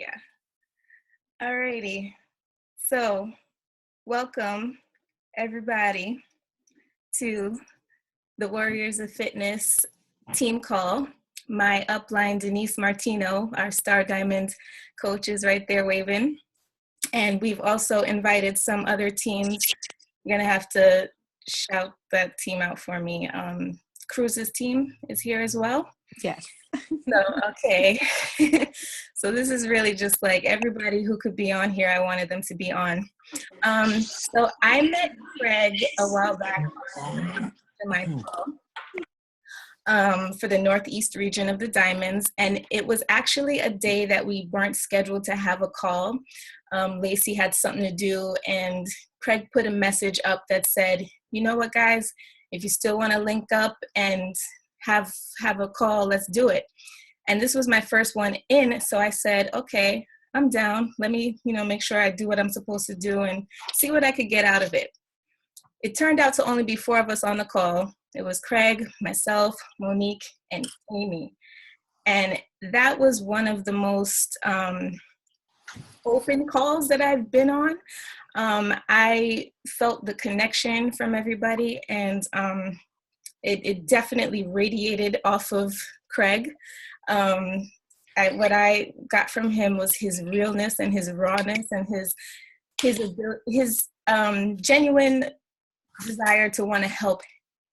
Yeah. Alrighty. So, welcome everybody to the Warriors of Fitness team call. My upline, Denise Martino, our Star Diamond coach, is right there waving. And we've also invited some other teams. You're going to have to shout that team out for me. Cruz's team is here as well. Yes. So, okay. So this is really just like everybody who could be on here, I wanted them to be on. So I met Craig a while back on my call for the Northeast region of the Diamonds. And it was actually a day that we weren't scheduled to have a call. Lacey had something to do, and Craig put a message up that said, you know what, guys, if you still want to link up and have a call, let's do it. And this was my first one in, so I said, okay, I'm down. Let me, make sure I do what I'm supposed to do and see what I could get out of it. It turned out to only be 4 of us on the call. It was Craig, myself, Monique, and Amy. And that was one of the most open calls that I've been on. I felt the connection from everybody, and it definitely radiated off of Craig. What I got from him was his realness and his rawness and his genuine desire to want to help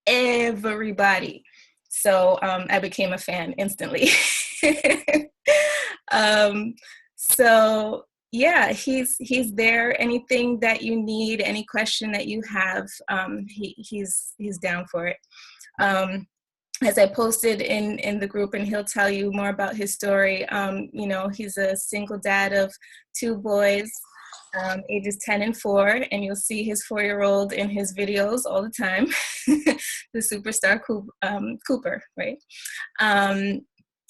everybody. So I became a fan instantly. So yeah, he's there. Anything that you need, any question that you have, he's down for it. As I posted in the group, and he'll tell you more about his story, he's a single dad of 2 boys, ages 10 and 4, and you'll see his 4-year-old in his videos all the time, the superstar Cooper, right?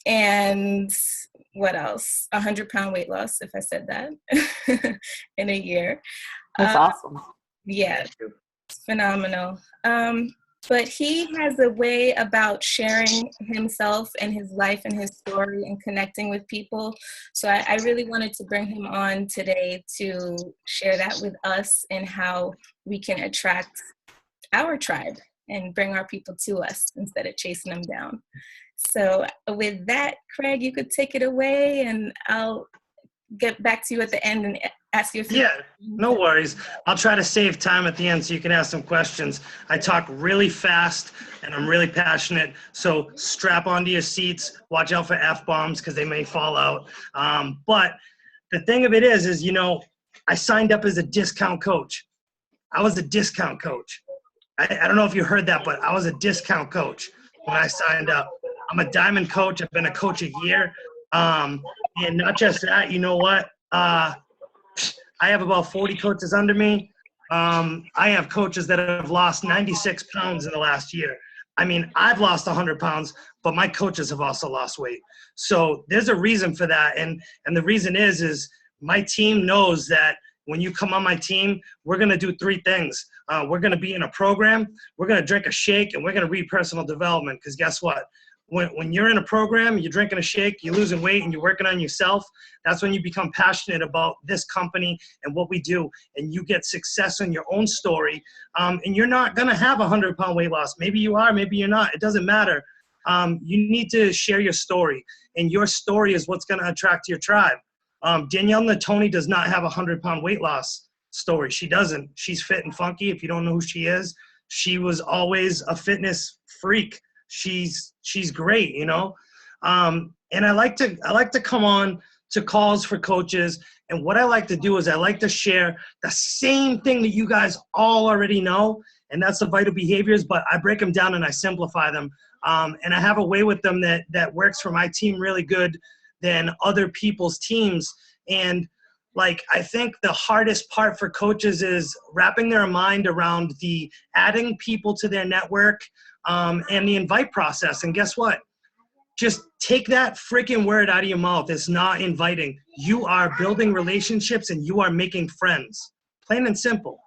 And what else? 100-pound weight loss, if I said that, in a year. That's awesome. Yeah, it's phenomenal. But he has a way about sharing himself and his life and his story and connecting with people. So I really wanted to bring him on today to share that with us and how we can attract our tribe and bring our people to us instead of chasing them down. So with that, Craig, you could take it away, and I'll get back to you at the end and ask you a few questions. No worries. I'll try to save time at the end so you can ask some questions. I talk really fast and I'm really passionate, so strap onto your seats. Watch out for F-bombs because they may fall out. But the thing of it is I signed up as a discount coach. I was a discount coach. I don't know if you heard that, but I was a discount coach when I signed up. I'm a diamond coach. I've been a coach a year. And not just that, you know what? I have about 40 coaches under me. I have coaches that have lost 96 pounds in the last year. I mean, I've lost 100 pounds, but my coaches have also lost weight. So there's a reason for that. And the reason is my team knows that when you come on my team, we're going to do 3 things. We're going to be in a program, we're going to drink a shake, and we're going to read personal development. Because guess what? When you're in a program, you're drinking a shake, you're losing weight, and you're working on yourself, that's when you become passionate about this company and what we do, and you get success in your own story. And you're not going to have 100-pound weight loss. Maybe you are, maybe you're not. It doesn't matter. You need to share your story, and your story is what's going to attract your tribe. Danielle Natoni does not have a 100-pound weight loss story. She doesn't. She's fit and funky. If you don't know who she is, she was always a fitness freak. She's great, and I like to come on to calls for coaches, and what I like to do is I like to share the same thing that you guys all already know, and that's the vital behaviors, but I break them down and I simplify them, and I have a way with them that works for my team really good than other people's teams. And I think the hardest part for coaches is wrapping their mind around the adding people to their network, and the invite process. And guess what? Just take that freaking word out of your mouth. It's not inviting. You are building relationships and you are making friends. Plain and simple.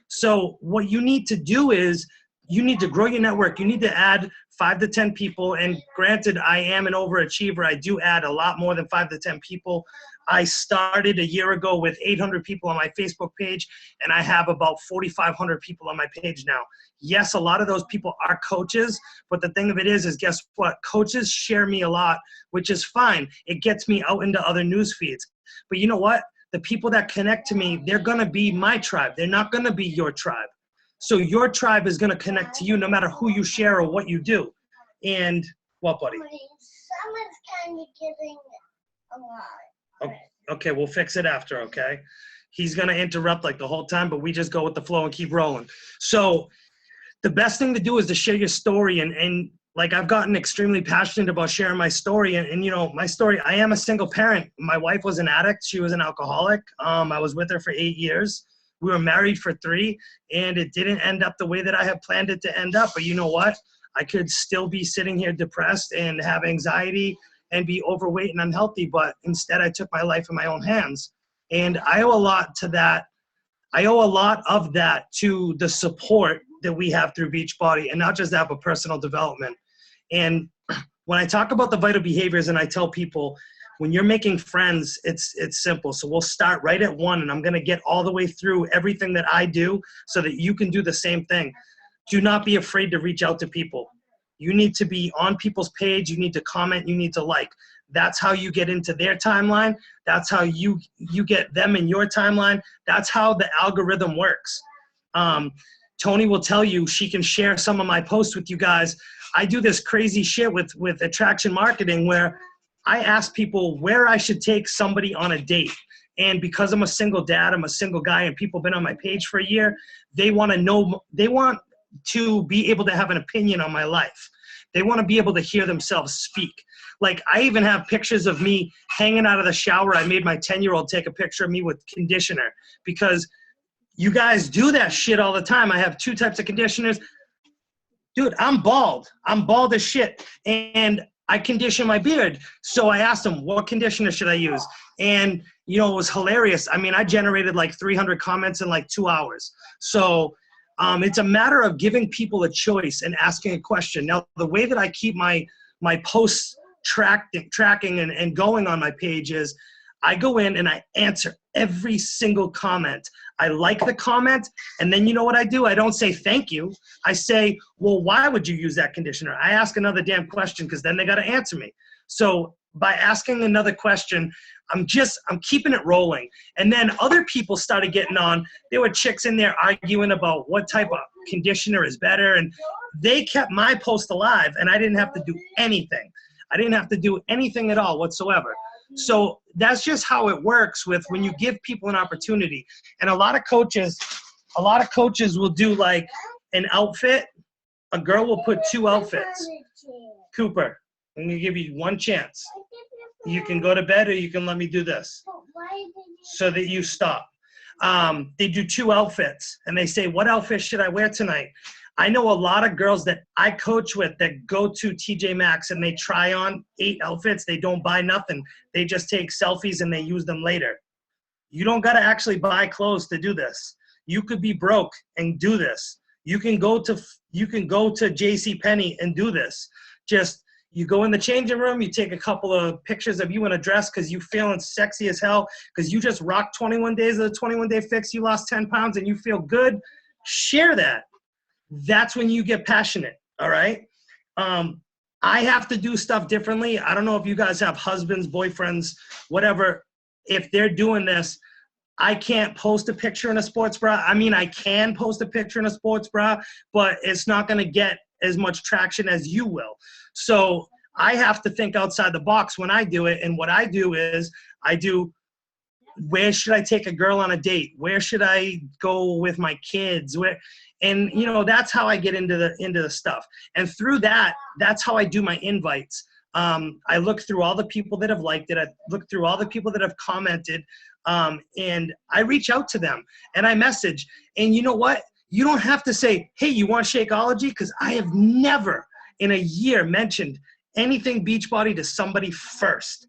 So what you need to do is you need to grow your network. You need to add 5 to 10 people. And granted, I am an overachiever. I do add a lot more than 5 to 10 people. I started a year ago with 800 people on my Facebook page, and I have about 4,500 people on my page now. Yes, a lot of those people are coaches, but the thing of it is guess what? Coaches share me a lot, which is fine. It gets me out into other news feeds. But you know what? The people that connect to me, they're going to be my tribe. They're not going to be your tribe. So your tribe is going to connect to you no matter who you share or what you do. And what, buddy? Someone's kind of giving a lot. Okay, we'll fix it after, okay? He's going to interrupt like the whole time, but we just go with the flow and keep rolling. So the best thing to do is to share your story. And like, I've gotten extremely passionate about sharing my story. And you know, my story, I am a single parent. My wife was an addict. She was an alcoholic. I was with her for 8 years. We were married for 3, and it didn't end up the way that I had planned it to end up. But you know what? I could still be sitting here depressed and have anxiety and be overweight and unhealthy. But instead, I took my life in my own hands. And I owe a lot to that. I owe a lot of that to the support that we have through Beachbody, and not just that, but personal development. And when I talk about the vital behaviors and I tell people, when you're making friends, it's simple. So we'll start right at 1, and I'm going to get all the way through everything that I do so that you can do the same thing. Do not be afraid to reach out to people. You need to be on people's page. You need to comment. You need to like. That's how you get into their timeline. That's how you get them in your timeline. That's how the algorithm works. Tony will tell you, she can share some of my posts with you guys. I do this crazy shit with attraction marketing where I ask people where I should take somebody on a date. And because I'm a single dad, I'm a single guy, and people have been on my page for a year, they want to know, they want to be able to have an opinion on my life. They want to be able to hear themselves speak. Like, I even have pictures of me hanging out of the shower. I made my 10-year-old take a picture of me with conditioner, because you guys do that shit all the time. I have 2 types of conditioners. Dude, I'm bald. I'm bald as shit. And I condition my beard. So I asked him, what conditioner should I use? And, you know, it was hilarious. I mean, I generated like 300 comments in like 2 hours. So it's a matter of giving people a choice and asking a question. Now, the way that I keep my posts tracking and going on my page is I go in and I answer every single comment. I like the comment, and then you know what I do? I don't say thank you. I say, well, why would you use that conditioner? I ask another damn question, because then they got to answer me. So by asking another question, I'm keeping it rolling. And then other people started getting on. There were chicks in there arguing about what type of conditioner is better, and they kept my post alive, and I didn't have to do anything. I didn't have to do anything at all whatsoever. So that's just how it works with when you give people an opportunity. And a lot of coaches will do like an outfit. A girl will put 2 outfits. Cooper, I'm going to give you 1 chance. You can go to bed, or you can let me do this so that you stop. They do 2 outfits, and they say, what outfit should I wear tonight? I know a lot of girls that I coach with that go to TJ Maxx and they try on 8 outfits. They don't buy nothing. They just take selfies and they use them later. You don't got to actually buy clothes to do this. You could be broke and do this. You can go to JCPenney and do this. Just, you go in the changing room, you take a couple of pictures of you in a dress because you feeling sexy as hell, because you just rocked 21 days of the 21-day fix, you lost 10 pounds and you feel good. Share that. That's when you get passionate, all right? I have to do stuff differently. I don't know if you guys have husbands, boyfriends, whatever. If they're doing this, I can't post a picture in a sports bra. I mean, I can post a picture in a sports bra, but it's not going to get as much traction as you will. So I have to think outside the box when I do it. And what I do is where should I take a girl on a date? Where should I go with my kids? And you know, that's how I get into the stuff. And through that, that's how I do my invites. I look through all the people that have liked it. I look through all the people that have commented, and I reach out to them and I message. And you know what? You don't have to say, hey, you want Shakeology? Because I have never in a year mentioned anything Beachbody to somebody first.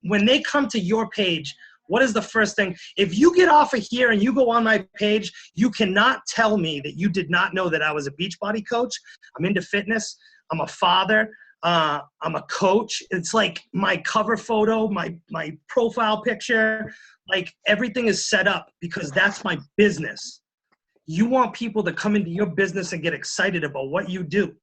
When they come to your page, What is the first thing? If you get off of here and you go on my page, you cannot tell me that you did not know that I was a Beachbody coach. I'm into fitness. I'm a father. I'm a coach. It's like my cover photo, my profile picture, like everything is set up because that's my business. You want people to come into your business and get excited about what you do.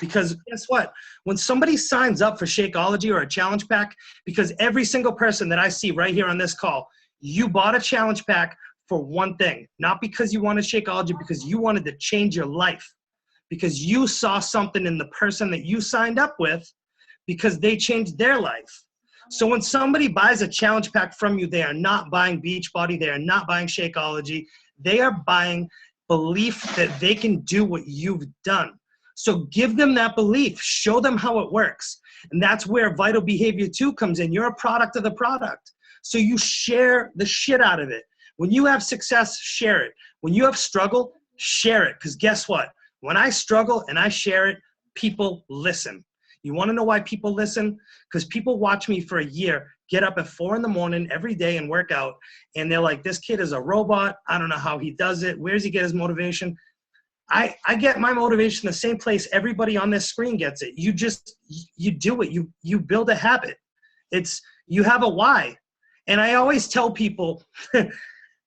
Because guess what? When somebody signs up for Shakeology or a challenge pack, because every single person that I see right here on this call, you bought a challenge pack for one thing, not because you wanted Shakeology, because you wanted to change your life, because you saw something in the person that you signed up with because they changed their life. So when somebody buys a challenge pack from you, they are not buying Beachbody, they are not buying Shakeology, they are buying belief that they can do what you've done. So give them that belief, show them how it works. And that's where Vital Behavior 2 comes in. You're a product of the product. So you share the shit out of it. When you have success, share it. When you have struggle, share it. Because guess what? When I struggle and I share it, people listen. You want to know why people listen? Because people watch me for a year, get up at 4 a.m. every day and work out. And they're like, this kid is a robot. I don't know how he does it. Where does he get his motivation? I get my motivation the same place everybody on this screen gets it. You do it. You build a habit. You have a why. And I always tell people,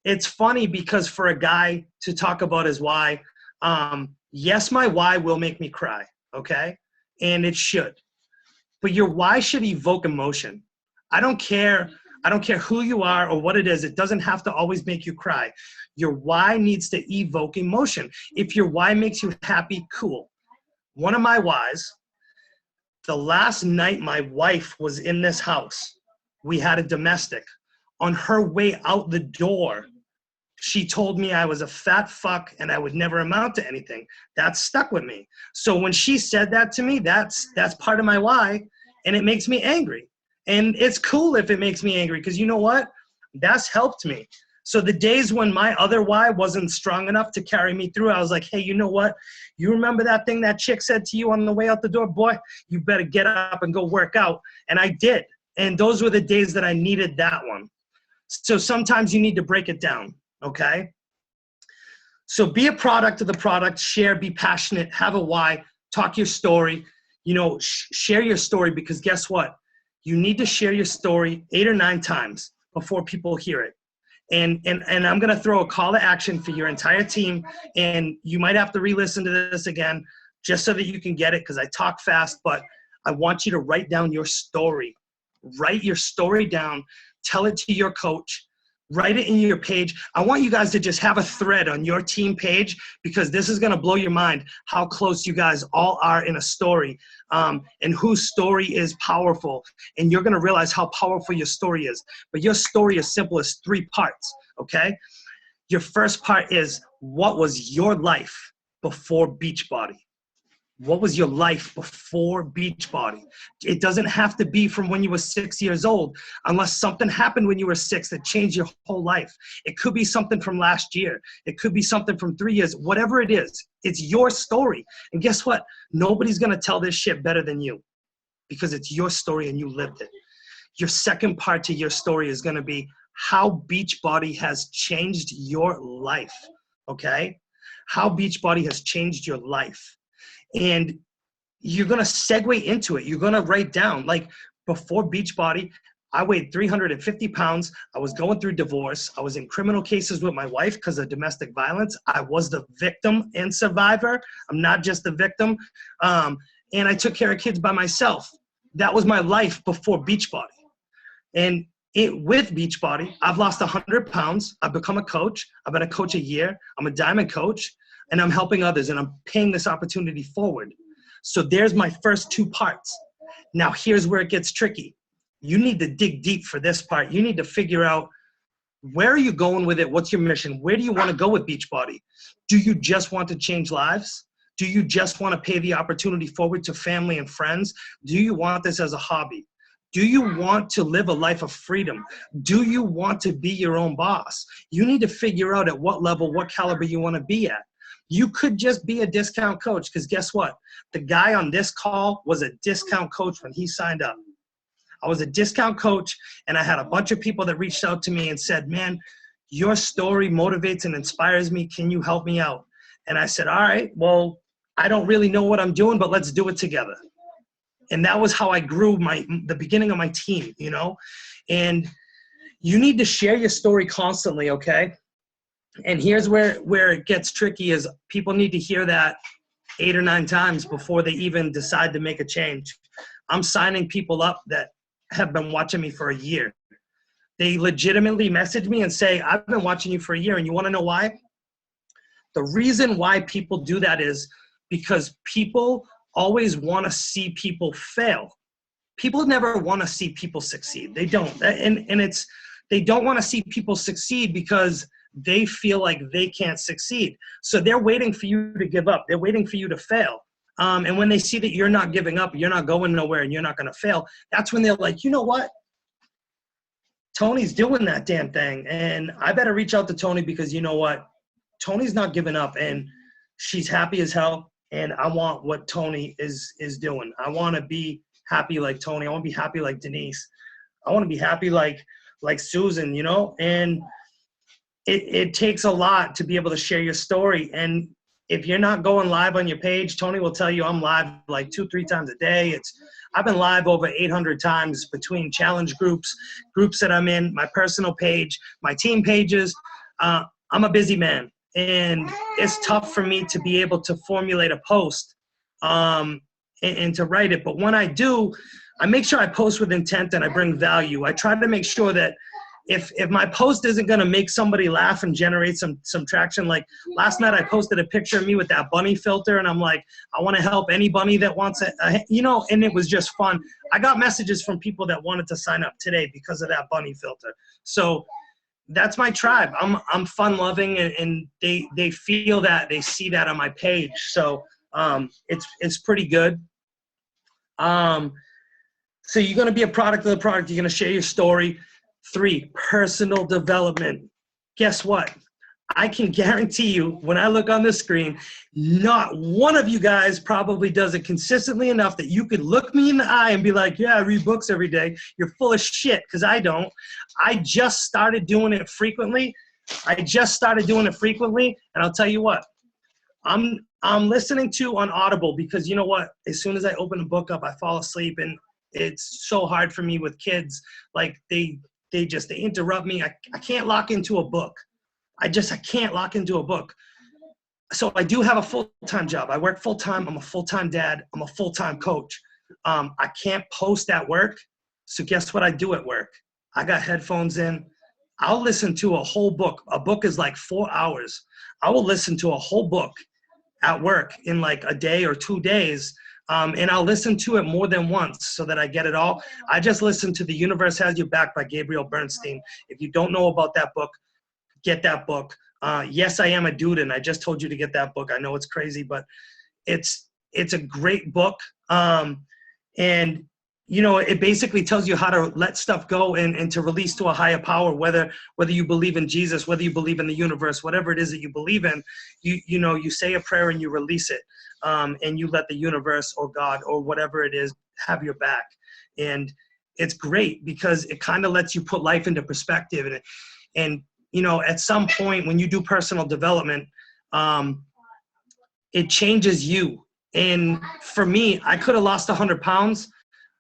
it's funny because for a guy to talk about his why, yes, my why will make me cry, okay? And it should. But your why should evoke emotion. I don't care who you are or what it is. It doesn't have to always make you cry. Your why needs to evoke emotion. If your why makes you happy, cool. One of my whys, the last night my wife was in this house, we had a domestic. On her way out the door, she told me I was a fat fuck and I would never amount to anything. That stuck with me. So when she said that to me, that's part of my why, and it makes me angry. And it's cool if it makes me angry, because you know what? That's helped me. So the days when my other why wasn't strong enough to carry me through, I was like, hey, you know what? You remember that thing that chick said to you on the way out the door? Boy, you better get up and go work out. And I did. And those were the days that I needed that one. So sometimes you need to break it down, okay? So be a product of the product, share, be passionate, have a why, talk your story, share your story, because guess what? You need to share your story 8 or 9 times before people hear it. And I'm going to throw a call to action for your entire team. And you might have to re-listen to this again just so that you can get it, because I talk fast, but I want you to write down your story. Write your story down. Tell it to your coach. Write it in your page. I want you guys to just have a thread on your team page, because this is going to blow your mind how close you guys all are in a story, and whose story is powerful. And you're going to realize how powerful your story is. But your story is simple as 3 parts, okay? Your first part is, what was your life before Beachbody? What was your life before Beachbody? It doesn't have to be from when you were 6 years old, unless something happened when you were 6 that changed your whole life. It could be something from last year. It could be something from 3 years. Whatever it is, it's your story. And guess what? Nobody's going to tell this shit better than you, because it's your story and you lived it. Your second part to your story is going to be how Beachbody has changed your life, okay? How Beachbody has changed your life. And you're going to segue into it. You're going to write down, like, before Beachbody, I weighed 350 pounds. I was going through divorce. I was in criminal cases with my wife because of domestic violence. I was the victim and survivor. I'm not just the victim. And I took care of kids by myself. That was my life before Beachbody. And with Beachbody, I've lost 100 pounds. I've become a coach. I've been a coach a year. I'm a diamond coach. And I'm helping others, and I'm paying this opportunity forward. So there's my first 2 parts. Now here's where it gets tricky. You need to dig deep for this part. You need to figure out, where are you going with it? What's your mission? Where do you want to go with Beachbody? Do you just want to change lives? Do you just want to pay the opportunity forward to family and friends? Do you want this as a hobby? Do you want to live a life of freedom? Do you want to be your own boss? You need to figure out at what level, what caliber you want to be at. You could just be a discount coach, because guess what? The guy on this call was a discount coach when he signed up. I was a discount coach, and I had a bunch of people that reached out to me and said, man, your story motivates and inspires me. Can you help me out? And I said, all right, well, I don't really know what I'm doing, but let's do it together. And that was how I grew the beginning of my team, you know? And you need to share your story constantly, okay? And here's where it gets tricky is people need to hear that 8 or 9 times before they even decide to make a change. I'm signing people up that have been watching me for a year. They legitimately message me and say, I've been watching you for a year, and you want to know why? The reason why people do that is because people always want to see people fail. People never want to see people succeed. They don't. And they don't want to see people succeed because they feel like they can't succeed. So they're waiting for you to give up. They're waiting for you to fail. And when they see that you're not giving up, you're not going nowhere, and you're not going to fail, that's when they're like, you know what? Tony's doing that damn thing, and I better reach out to Tony because you know what? Tony's not giving up, and she's happy as hell, and I want what Tony is doing. I want to be happy like Tony. I want to be happy like Denise. I want to be happy like Susan, you know? And it takes a lot to be able to share your story. And if you're not going live on your page, Tony will tell you I'm live like 2-3 times a day. I've been live over 800 times between challenge groups that I'm in, my personal page, my team pages. I'm a busy man, and it's tough for me to be able to formulate a post and to write it. But when I do, I make sure I post with intent and I bring value. I try to make sure that if my post isn't going to make somebody laugh and generate some traction, like last night I posted a picture of me with that bunny filter, and I'm like, I want to help any bunny that wants it, you know, and it was just fun. I got messages from people that wanted to sign up today because of that bunny filter. So that's my tribe. I'm fun loving, and they feel that, they see that on my page. So it's pretty good. So you're going to be a product of the product. You're going to share your story. 3, personal development. Guess what? I can guarantee you, when I look on the screen, not one of you guys probably does it consistently enough that you could look me in the eye and be like, yeah, I read books every day. You're full of shit, because I don't. I just started doing it frequently. And I'll tell you what, I'm listening to on Audible, because you know what? As soon as I open a book up, I fall asleep, and it's so hard for me with kids. Like they interrupt me. I can't lock into a book. I can't lock into a book. So I do have a full-time job. I work full-time. I'm a full-time dad. I'm a full-time coach. I can't post at work. So guess what I do at work? I got headphones in. I'll listen to a whole book. A book is like 4 hours. I will listen to a whole book at work in like a day or 2 days. And I'll listen to it more than once so that I get it all. I just listened to The Universe Has Your Back by Gabriel Bernstein. If you don't know about that book, get that book. Yes, I Am a Dude, and I just told you to get that book. I know it's crazy, but it's a great book. And, you know, it basically tells you how to let stuff go and to release to a higher power, whether you believe in Jesus, whether you believe in the universe, whatever it is that you believe in, you know, you say a prayer and you release it. And you let the universe or God or whatever it is have your back. And it's great because it kind of lets you put life into perspective. And you know, at some point when you do personal development, it changes you. And for me, I could have lost 100 pounds,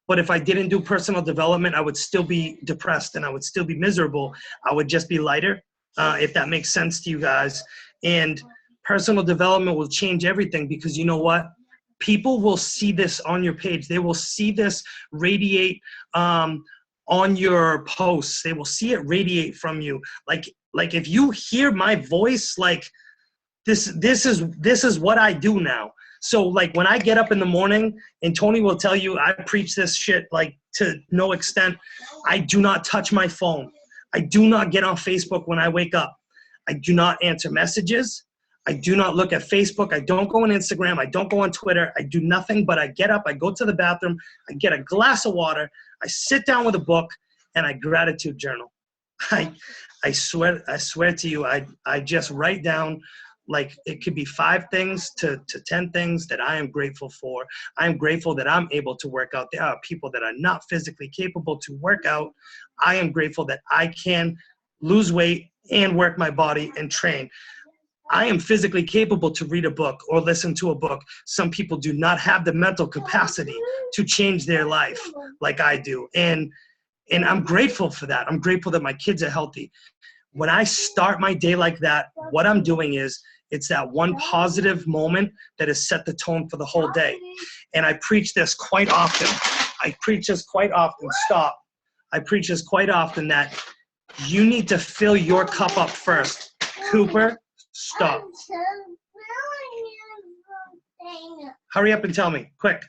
but if I didn't do personal development, I would still be depressed and I would still be miserable. I would just be lighter, if that makes sense to you guys. And personal development will change everything, because you know what? People will see this on your page. They will see this radiate on your posts. They will see it radiate from you. Like if you hear my voice, like this is what I do now. So like when I get up in the morning, and Tony will tell you, I preach this shit like to no extent. I do not touch my phone. I do not get on Facebook when I wake up. I do not answer messages. I do not look at Facebook. I don't go on Instagram. I don't go on Twitter. I do nothing but I get up, I go to the bathroom, I get a glass of water, I sit down with a book, and I gratitude journal. I swear to you, I just write down Like it could be 5 things to 10 things that I am grateful for. I'm grateful that I'm able to work out. There are people that are not physically capable to work out. I am grateful that I can lose weight and work my body and train. I am physically capable to read a book or listen to a book. Some people do not have the mental capacity to change their life like I do. And I'm grateful for that. I'm grateful that my kids are healthy. When I start my day like that, what I'm doing is it's that one positive moment that has set the tone for the whole day. And I preach this quite often. I preach this quite often. Stop. I preach this quite often that you need to fill your cup up first. Cooper, stop. Hurry up and tell me, quick.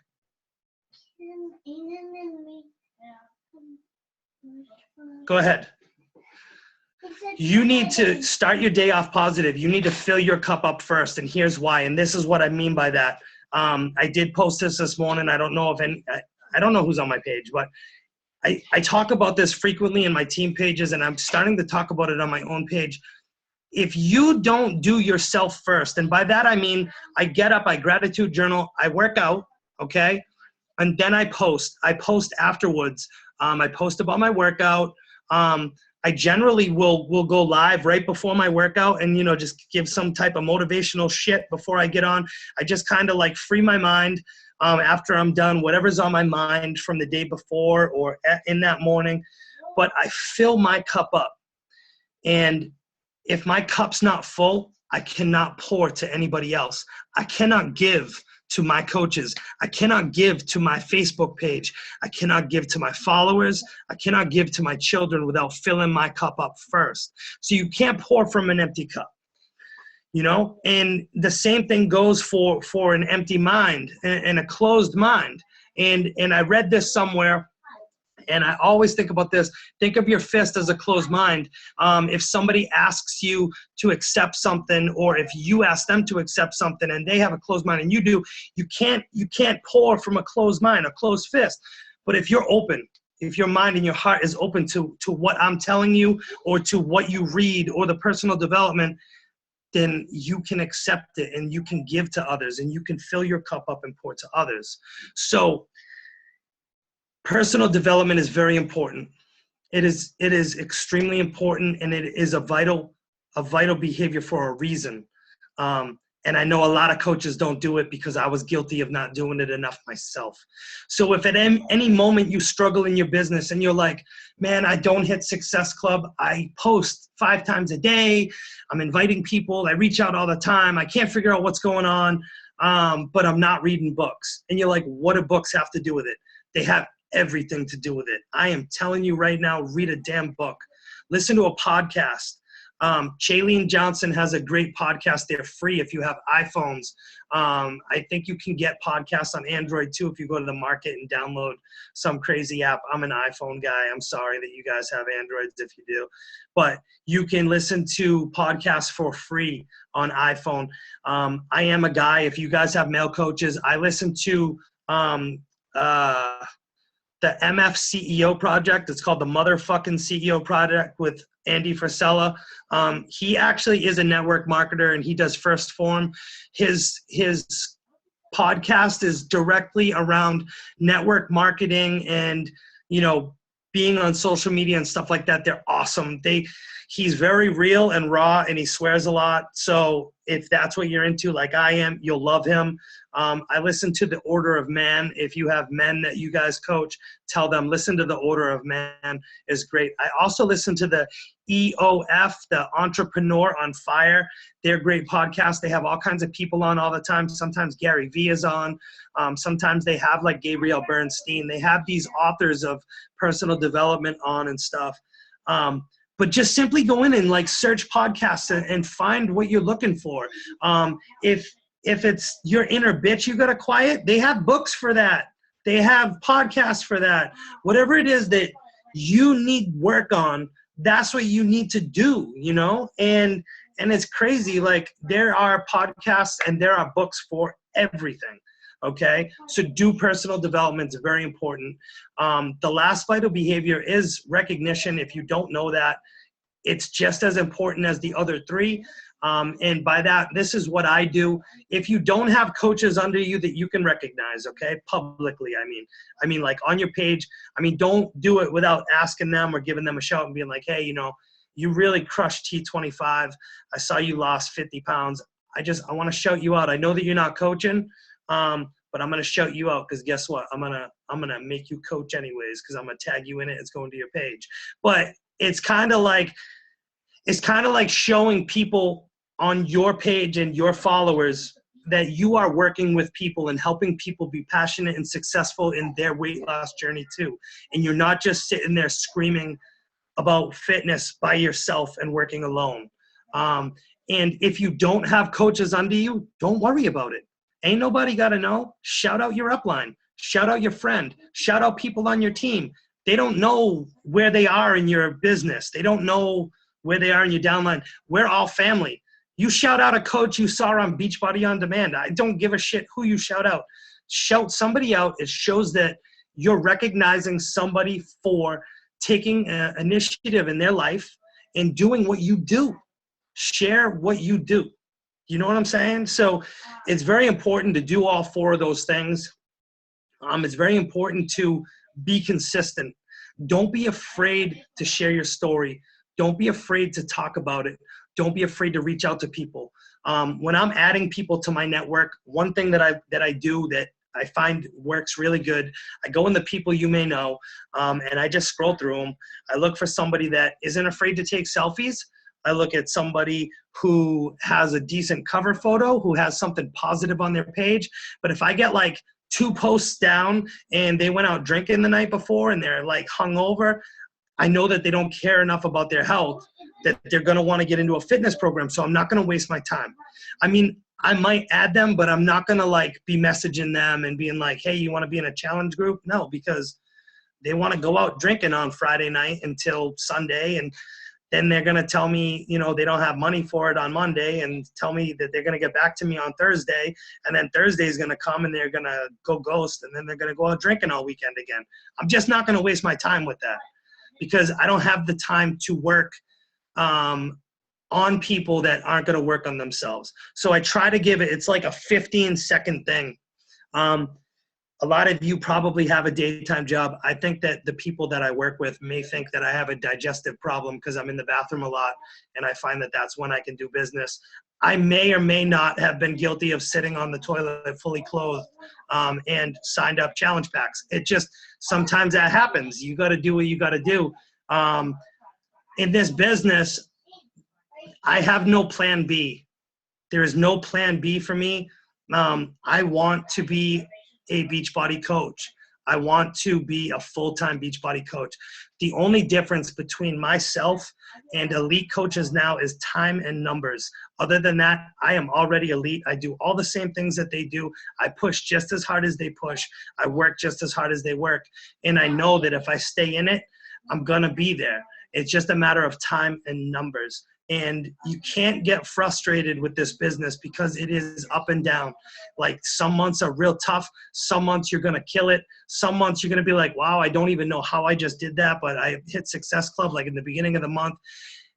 Go ahead. You need to start your day off positive. You need to fill your cup up first, and here's why. And this is what I mean by that. I did post this morning. I don't know if I don't know who's on my page, but I talk about this frequently in my team pages, and I'm starting to talk about it on my own page. If you don't do yourself first, and by that I mean I get up, I gratitude journal, I work out, okay, and then I post. I post afterwards. I post about my workout. I generally will go live right before my workout and, you know, just give some type of motivational shit before I get on. I just kind of like free my mind after I'm done, whatever's on my mind from the day before or in that morning. But I fill my cup up. And if my cup's not full, I cannot pour to anybody else. I cannot give to my coaches. I cannot give to my Facebook page. I cannot give to my followers. I cannot give to my children without filling my cup up first. So you can't pour from an empty cup, you know? And the same thing goes for an empty mind and a closed mind. And I read this somewhere, and I always think about this. Think of your fist as a closed mind. If somebody asks you to accept something, or if you ask them to accept something and they have a closed mind and you do, you can't pour from a closed mind, a closed fist. But if you're open, if your mind and your heart is open to what I'm telling you or to what you read or the personal development, then you can accept it and you can give to others and you can fill your cup up and pour to others. So personal development is very important. It is extremely important, and it is a vital behavior for a reason. And I know a lot of coaches don't do it because I was guilty of not doing it enough myself. So if at any moment you struggle in your business and you're like, man, I don't hit Success Club. I post 5 times a day. I'm inviting people. I reach out all the time. I can't figure out what's going on, but I'm not reading books. And you're like, what do books have to do with it? They have everything to do with it. I am telling you right now, read a damn book. Listen to a podcast. Shailene Johnson has a great podcast. They're free if you have iPhones. I think you can get podcasts on Android too if you go to the market and download some crazy app. I'm an iPhone guy. I'm sorry that you guys have Androids if you do. But you can listen to podcasts for free on iPhone. I am a guy. If you guys have male coaches, I listen to the MF CEO project. It's called the Motherfucking CEO Project with Andy Frisella. He actually is a network marketer and he does First Form. His podcast is directly around network marketing and, you know, being on social media and stuff like that. They're awesome. He's very real and raw and he swears a lot. So if that's what you're into, like I am, you'll love him. I listen to The Order of Man. If you have men that you guys coach, tell them, listen to The Order of Man is great. I also listen to the EOF, the Entrepreneur on Fire. They're great podcasts. They have all kinds of people on all the time. Sometimes Gary Vee is on. Sometimes they have like Gabrielle Bernstein. They have these authors of personal development on and stuff. But just simply go in and like search podcasts and find what you're looking for. If it's your inner bitch you got to quiet, they have books for that. They have podcasts for that. Whatever it is that you need work on, that's what you need to do, you know? And it's crazy. Like there are podcasts and there are books for everything. Okay. So do personal development is very important. The last vital behavior is recognition. If you don't know that, it's just as important as the other three. And by that, this is what I do. If you don't have coaches under you that you can recognize, okay, publicly, I mean, like on your page, don't do it without asking them or giving them a shout and being like, hey, you really crushed T25. I saw you lost 50 pounds. I want to shout you out. I know that you're not coaching, but I'm going to shout you out because guess what? I'm going to make you coach anyways because I'm going to tag you in it. It's going to your page. But it's kind of like showing people on your page and your followers that you are working with people and helping people be passionate and successful in their weight loss journey too. And you're not just sitting there screaming about fitness by yourself and working alone. And if you don't have coaches under you, don't worry about it. Ain't nobody got to know. Shout out your upline. Shout out your friend. Shout out people on your team. They don't know where they are in your business. They don't know where they are in your downline. We're all family. You shout out a coach you saw on Beachbody On Demand. I don't give a shit who you shout out. Shout somebody out. It shows that you're recognizing somebody for taking initiative in their life and doing what you do. Share what you do. You know what I'm saying? So it's very important to do all four of those things. It's very important to be consistent. Don't be afraid to share your story. Don't be afraid to talk about it. Don't be afraid to reach out to people. When I'm adding people to my network, one thing that I do that I find works really good, I go in the people you may know, and I just scroll through them. I look for somebody that isn't afraid to take selfies. I look at somebody who has a decent cover photo, who has something positive on their page. But if I get like 2 posts down and they went out drinking the night before and they're like hungover, I know that they don't care enough about their health that they're going to want to get into a fitness program. So I'm not going to waste my time. I might add them, but I'm not going to like be messaging them and being like, hey, you want to be in a challenge group? No, because they want to go out drinking on Friday night until Sunday. And then they're going to tell me, they don't have money for it on Monday and tell me that they're going to get back to me on Thursday. And then Thursday is going to come and they're going to go ghost. And then they're going to go out drinking all weekend again. I'm just not going to waste my time with that because I don't have the time to work on people that aren't going to work on themselves. So I try to give it's like a 15-second thing. A lot of you probably have a daytime job. I think that the people that I work with may think that I have a digestive problem because I'm in the bathroom a lot, and I find that that's when I can do business. I may or may not have been guilty of sitting on the toilet fully clothed and signed up challenge packs. It just, sometimes that happens. You got to do what you got to do. In this business, I have no plan B. There is no plan B for me. I want to be a Beachbody coach. I want to be a full-time Beachbody coach. The only difference between myself and elite coaches now is time and numbers. Other than that, I am already elite. I do all the same things that they do. I push just as hard as they push. I work just as hard as they work. And I know that if I stay in it, I'm going to be there. It's just a matter of time and numbers. And you can't get frustrated with this business because it is up and down. Like some months are real tough. Some months you're going to kill it. Some months you're going to be like, wow, I don't even know how I just did that, but I hit Success Club like in the beginning of the month.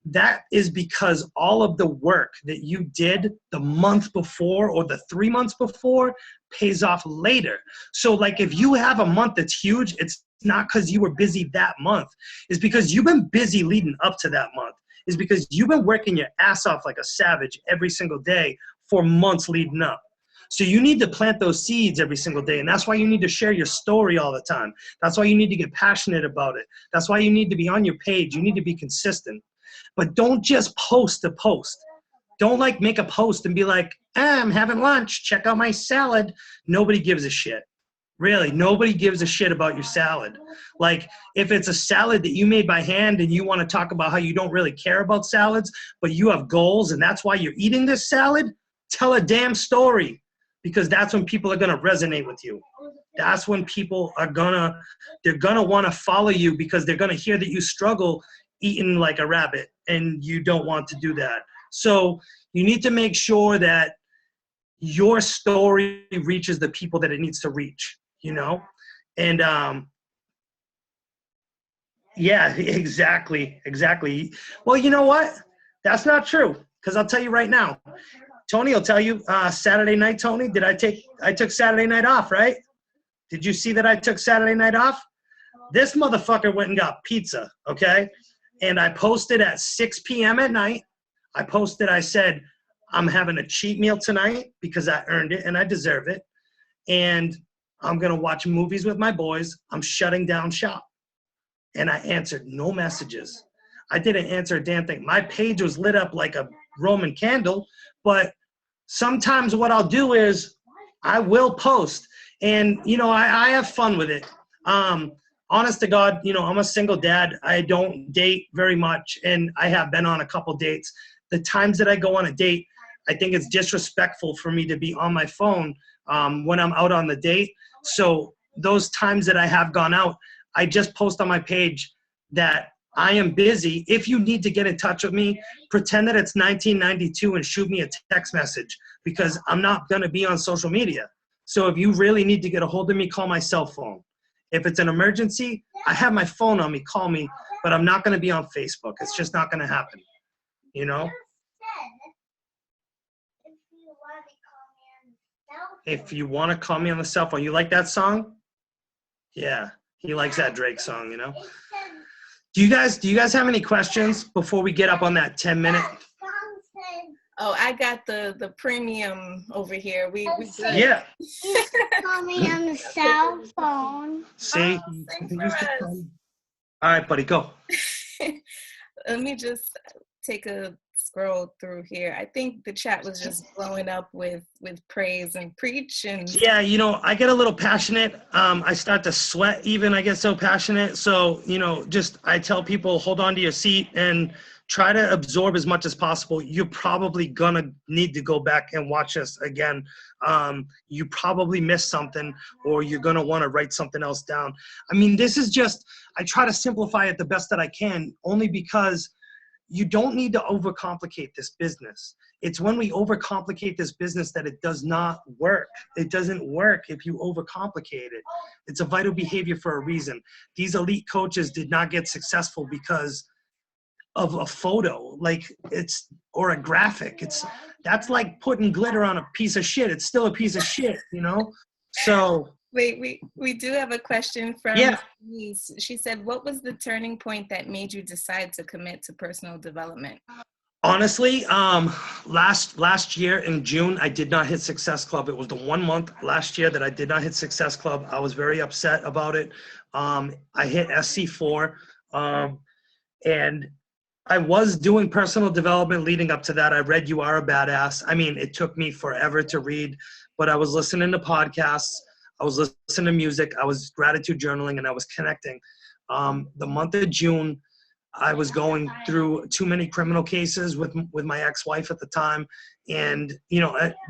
That is because all of the work that you did the month before or the 3 months before pays off later. So like if you have a month that's huge, it's not because you were busy that month. It's because you've been busy leading up to that month. Is because you've been working your ass off like a savage every single day for months leading up. So you need to plant those seeds every single day. And that's why you need to share your story all the time. That's why you need to get passionate about it. That's why you need to be on your page. You need to be consistent. But don't just post to post. Don't like make a post and be like, I'm having lunch. Check out my salad. Nobody gives a shit. Really, nobody gives a shit about your salad. Like, if it's a salad that you made by hand and you want to talk about how you don't really care about salads, but you have goals and that's why you're eating this salad, tell a damn story because that's when people are going to resonate with you. That's when people are they're going to want to follow you because they're going to hear that you struggle eating like a rabbit and you don't want to do that. So you need to make sure that your story reaches the people that it needs to reach. And Yeah, exactly. Well, you know what? That's not true. Because I'll tell you right now. Tony will tell you, Saturday night, Tony, I took Saturday night off, right? Did you see that I took Saturday night off? This motherfucker went and got pizza, okay? And I posted at 6 p.m. at night. I said, I'm having a cheat meal tonight because I earned it and I deserve it. And I'm going to watch movies with my boys. I'm shutting down shop. And I answered no messages. I didn't answer a damn thing. My page was lit up like a Roman candle, but sometimes what I'll do is I will post. And, I have fun with it. Honest to God, I'm a single dad. I don't date very much, and I have been on a couple dates. The times that I go on a date, I think it's disrespectful for me to be on my phone when I'm out on the date. So those times that I have gone out, I just post on my page that I am busy. If you need to get in touch with me, pretend that it's 1992 and shoot me a text message because I'm not going to be on social media. So if you really need to get a hold of me, call my cell phone. If it's an emergency, I have my phone on me, call me, but I'm not going to be on Facebook. It's just not going to happen, If you want to If you want to call me on the cell phone, you like that song? Yeah, he likes that Drake song, Do you guys have any questions before we get up on that 10-minute? Oh, I got the premium over here. We good. Yeah. call me on the cell phone. See? Thanks for us. All right, buddy, go. Let me just take a scroll through here. I think the chat was just blowing up with praise and preach and Yeah, I get a little passionate. I start to sweat even. I get so passionate. So, I tell people, hold on to your seat and try to absorb as much as possible. You're probably going to need to go back and watch this again. You probably missed something or you're going to want to write something else down. I mean, this is just, I try to simplify it the best that I can, only because you don't need to overcomplicate this business. It's when we overcomplicate this business that it does not work. It doesn't work if you overcomplicate it. It's a vital behavior for a reason. These elite coaches did not get successful because of a photo, or a graphic. That's like putting glitter on a piece of shit. It's still a piece of shit, So wait, we do have a question from Denise. She said, what was the turning point that made you decide to commit to personal development? Honestly, last year in June, I did not hit Success Club. It was the 1 month last year that I did not hit Success Club. I was very upset about it. I hit SC4, and I was doing personal development leading up to that. I read You Are a Badass. I mean, it took me forever to read, but I was listening to podcasts. I was listening to music. I was gratitude journaling, and I was connecting. The month of June, I was going through too many criminal cases with my ex-wife at the time. And,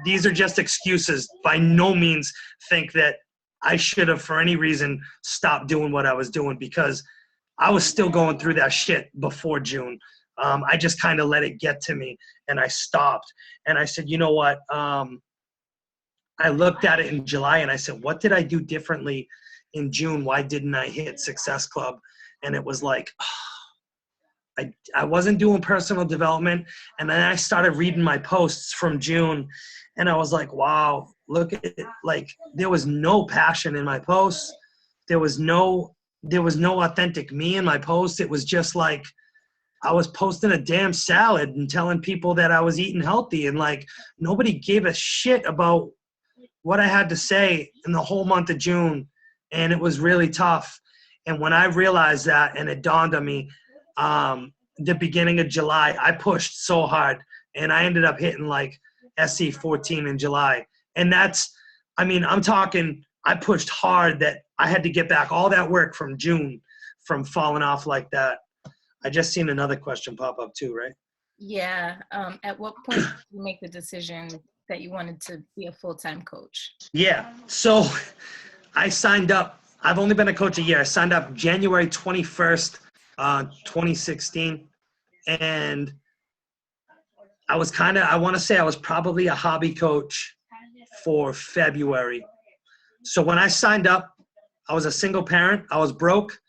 these are just excuses. By no means think that I should have, for any reason, stopped doing what I was doing, because I was still going through that shit before June. I just kind of let it get to me and I stopped. And I said, you know what? I looked at it in July and I said, what did I do differently in June? Why didn't I hit Success Club? And it was like, I wasn't doing personal development. And then I started reading my posts from June and I was like, wow, look at it. Like, there was no passion in my posts. There was no authentic me in my posts. It was just like, I was posting a damn salad and telling people that I was eating healthy, and like nobody gave a shit about what I had to say in the whole month of June. And it was really tough. And when I realized that and it dawned on me, the beginning of July, I pushed so hard and I ended up hitting like SC 14 in July. And I'm talking, I pushed hard that I had to get back all that work from June from falling off like that. I just seen another question pop up too, right? Yeah. At what point did you make the decision that you wanted to be a full-time coach? Yeah. So I signed up. I've only been a coach a year. I signed up January 21st, 2016. And I was I want to say I was probably a hobby coach for February. So when I signed up, I was a single parent. I was broke.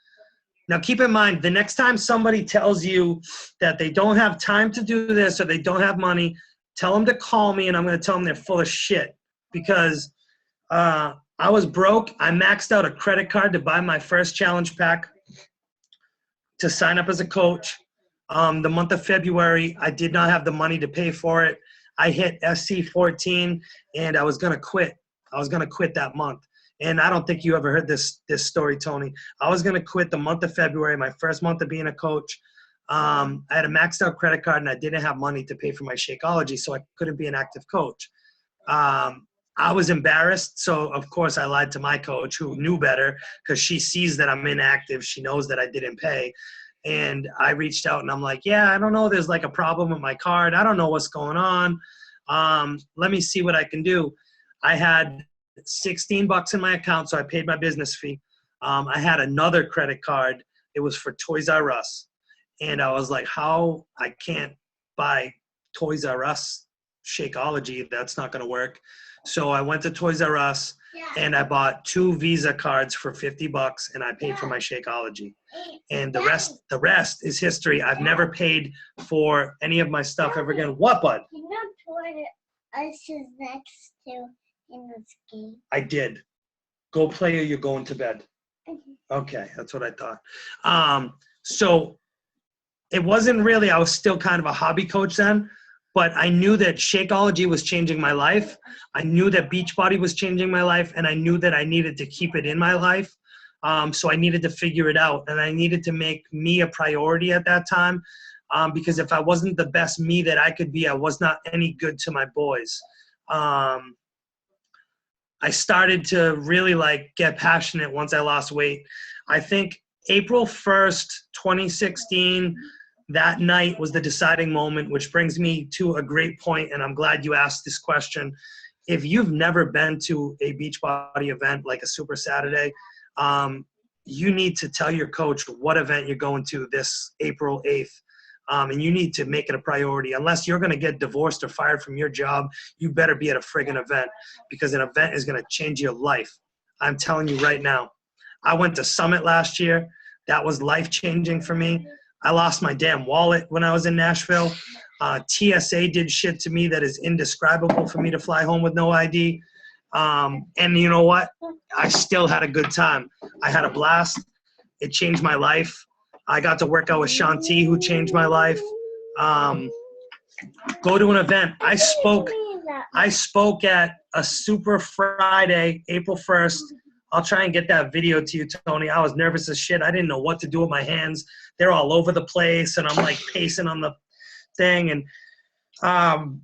Now, keep in mind, the next time somebody tells you that they don't have time to do this or they don't have money, tell them to call me, and I'm going to tell them they're full of shit. Because I was broke. I maxed out a credit card to buy my first challenge pack to sign up as a coach. The month of February, I did not have the money to pay for it. I hit SC14, and I was going to quit. I was going to quit that month. And I don't think you ever heard this story, Tony. I was going to quit the month of February, my first month of being a coach. I had a maxed out credit card, and I didn't have money to pay for my Shakeology, so I couldn't be an active coach. I was embarrassed, so of course I lied to my coach, who knew better, because she sees that I'm inactive. She knows that I didn't pay. And I reached out, and I'm like, yeah, I don't know. There's like a problem with my card. I don't know what's going on. Let me see what I can do. I had $16 in my account, so I paid my business fee. I had another credit card. It was for Toys R Us. And I was like, how? I can't buy Toys R Us Shakeology. That's not going to work. So I went to Toys R Us, and I bought 2 Visa cards for $50, and I paid for my Shakeology. And the rest is history. I've never paid for any of my stuff ever again. What, bud? You know Toys R Us is next to in this game. I did. Go play or you're going to bed. Okay, that's what I thought. So it wasn't really, I was still kind of a hobby coach then, but I knew that Shakeology was changing my life. I knew that Beachbody was changing my life, and I knew that I needed to keep it in my life. So I needed to figure it out, and I needed to make me a priority at that time, because if I wasn't the best me that I could be, I was not any good to my boys. I started to really get passionate once I lost weight. I think April 1st, 2016, that night was the deciding moment, which brings me to a great point, and I'm glad you asked this question. If you've never been to a Beachbody event like a Super Saturday, you need to tell your coach what event you're going to this April 8th. And you need to make it a priority. Unless you're going to get divorced or fired from your job, you better be at a friggin' event, because an event is going to change your life. I'm telling you right now. I went to Summit last year. That was life-changing for me. I lost my damn wallet when I was in Nashville. TSA did shit to me that is indescribable for me to fly home with no ID. And you know what? I still had a good time. I had a blast. It changed my life. I got to work out with Shanti, who changed my life. Go to an event. I spoke at a Super Friday, April 1st. I'll try and get that video to you, Tony. I was nervous as shit. I didn't know what to do with my hands. They're all over the place, and I'm pacing on the thing. And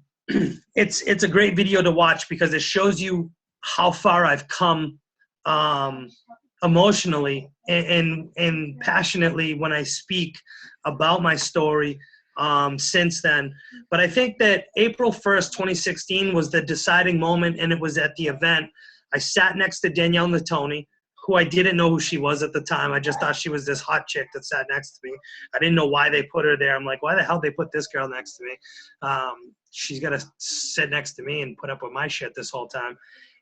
it's a great video to watch, because it shows you how far I've come emotionally and passionately when I speak about my story since then. But I think that April 1st, 2016 was the deciding moment, and it was at the event. I sat next to Danielle Natoni, who I didn't know who she was at the time. I just thought she was this hot chick that sat next to me. I didn't know why they put her there. I'm like, why the hell they put this girl next to me? She's got to sit next to me and put up with my shit this whole time.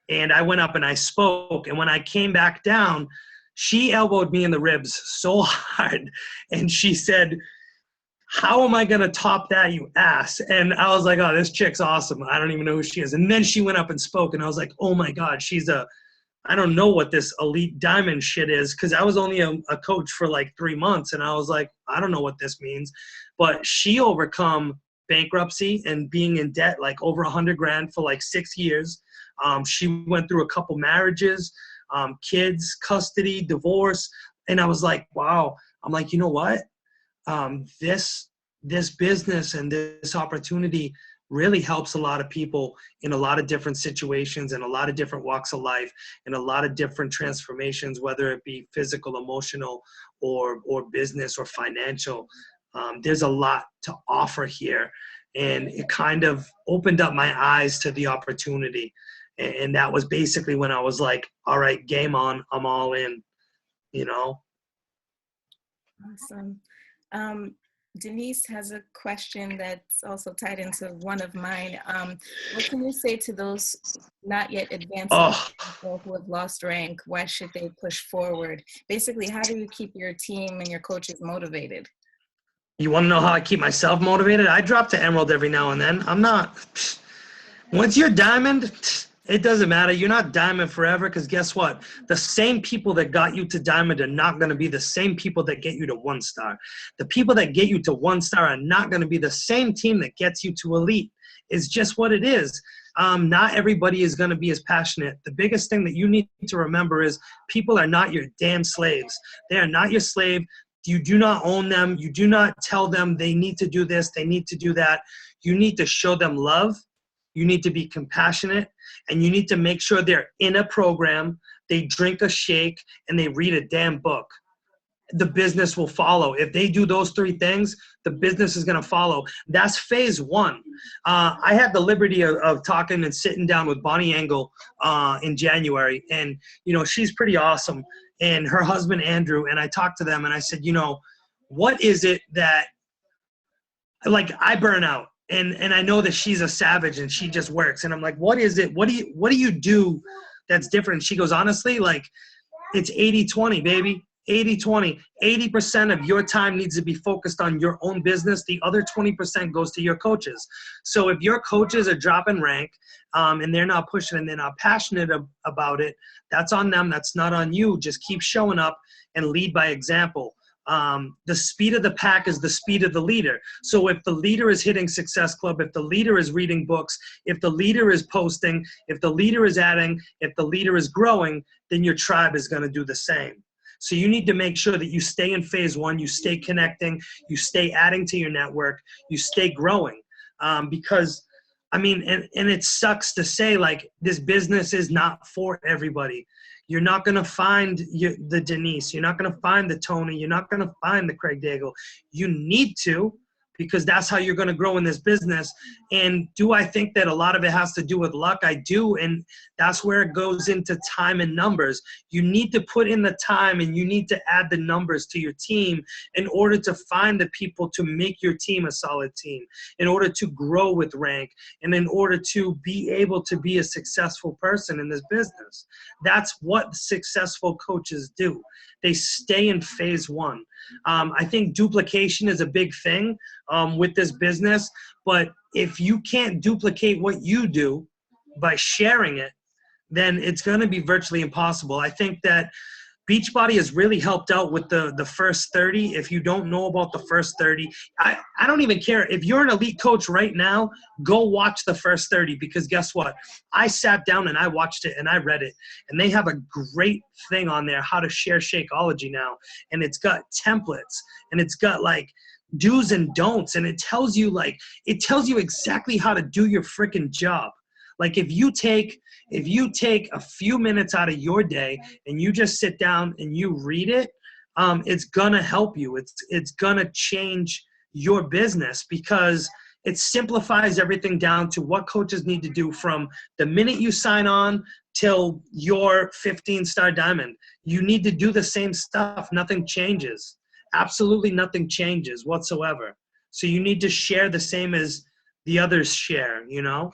And I went up and I spoke. And when I came back down, she elbowed me in the ribs so hard. And she said, how am I going to top that, you ass? And I was like, oh, this chick's awesome. I don't even know who she is. And then she went up and spoke. And I was like, oh, my God, I don't know what this elite diamond shit is, because I was only a coach for 3 months. And I was like, I don't know what this means. But she overcome bankruptcy and being in debt over $100,000 for 6 years. She went through a couple marriages, kids, custody, divorce. And I was like, wow. I'm like, you know what? This business and this opportunity really helps a lot of people in a lot of different situations and a lot of different walks of life and a lot of different transformations, whether it be physical, emotional, or business or financial. There's a lot to offer here. And it kind of opened up my eyes to the opportunity. And that was basically when I was like, all right, game on, I'm all in, Awesome. Denise has a question that's also tied into one of mine. What can you say to those not yet advancing Oh, people who have lost rank? Why should they push forward? Basically, how do you keep your team and your coaches motivated? you want to know how I keep myself motivated? I drop to Emerald every now and then. I'm not. Once you're diamond, it doesn't matter. You're not diamond forever because guess what? The same people that got you to diamond are not going to be the same people that get you to 1-star. The people that get you to 1-star are not going to be the same team that gets you to elite. It's just what it is. Not everybody is going to be as passionate. The biggest thing that you need to remember is people are not your damn slaves. They are not your slave. You do not own them. You do not tell them they need to do this, they need to do that. You need to show them love. You need to be compassionate, and you need to make sure they're in a program, they drink a shake, and they read a damn book. The business will follow. If they do those 3 things, the business is going to follow. That's phase 1. I had the liberty of talking and sitting down with Bonnie Engel in January, and, you know, she's pretty awesome, and her husband, Andrew, and I talked to them, and I said, you know, what is it that, like, I burn out? And I know that she's a savage and she just works. And I'm like, what is it? What do you do that's different? She goes, honestly, like, it's 80-20, baby. 80-20. 80% of your time needs to be focused on your own business. The other 20% goes to your coaches. So if your coaches are dropping rank and they're not pushing and they're not passionate about it, that's on them. That's not on you. Just keep showing up and lead by example. The speed of the pack is the speed of the leader. So if the leader is hitting Success Club, if the leader is reading books, if the leader is posting, if the leader is adding, if the leader is growing, then your tribe is going to do the same. So you need to make sure that you stay in phase 1, you stay connecting, you stay adding to your network, you stay growing. Because, I mean, and it sucks to say, like, this business is not for everybody. You're not going to find the Denise. You're not going to find the Tony. You're not going to find the Craig Daigle. You need to, because that's how you're going to grow in this business. And do I think that a lot of it has to do with luck? I do, and that's where it goes into time and numbers. You need to put in the time and you need to add the numbers to your team in order to find the people to make your team a solid team, in order to grow with rank, and in order to be able to be a successful person in this business. That's what successful coaches do. They stay in phase 1. I think duplication is a big thing with this business, but if you can't duplicate what you do by sharing it, then it's going to be virtually impossible. I think that Beachbody has really helped out with the first 30. If you don't know about the first 30, I don't even care. If you're an elite coach right now, go watch the first 30, because guess what? I sat down and I watched it and I read it. And they have a great thing on there, how to share Shakeology now. And it's got templates and it's got like do's and don'ts. And it tells you exactly how to do your freaking job. Like if you take a few minutes out of your day and you just sit down and you read it, it's gonna help you. It's gonna change your business, because it simplifies everything down to what coaches need to do from the minute you sign on till your 15-star diamond. You need to do the same stuff. Nothing changes. Absolutely nothing changes whatsoever. So you need to share the same as the others share, you know?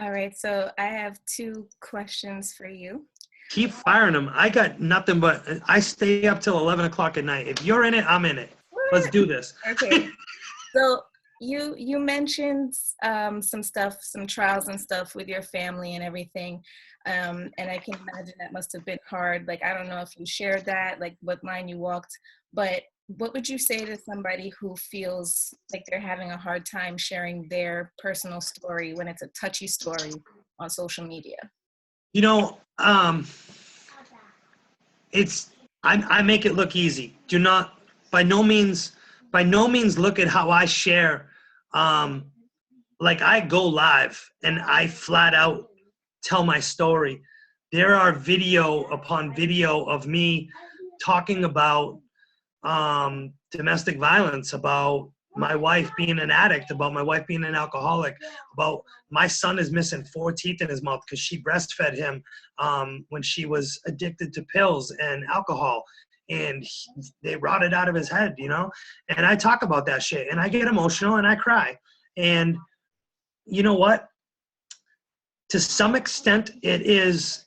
All right, so I have 2 questions for you. Keep firing them. I got nothing but I stay up till 11 o'clock at night. If you're in it, I'm in it. Let's do this. Okay. So you mentioned some stuff, some trials and stuff with your family and everything. And I can imagine that must have been hard. Like, I don't know if you shared that, like what line you walked, but what would you say to somebody who feels like they're having a hard time sharing their personal story when it's a touchy story on social media? You know, I make it look easy. Do not, by no means look at how I share. Like I go live and I flat out tell my story. There are video upon video of me talking about domestic violence, about my wife being an addict, about my wife being an alcoholic, about my son is missing 4 teeth in his mouth because she breastfed him when she was addicted to pills and alcohol. and they rotted out of his head, you know? And I talk about that shit, and I get emotional and I cry. And you know what? To some extent, it is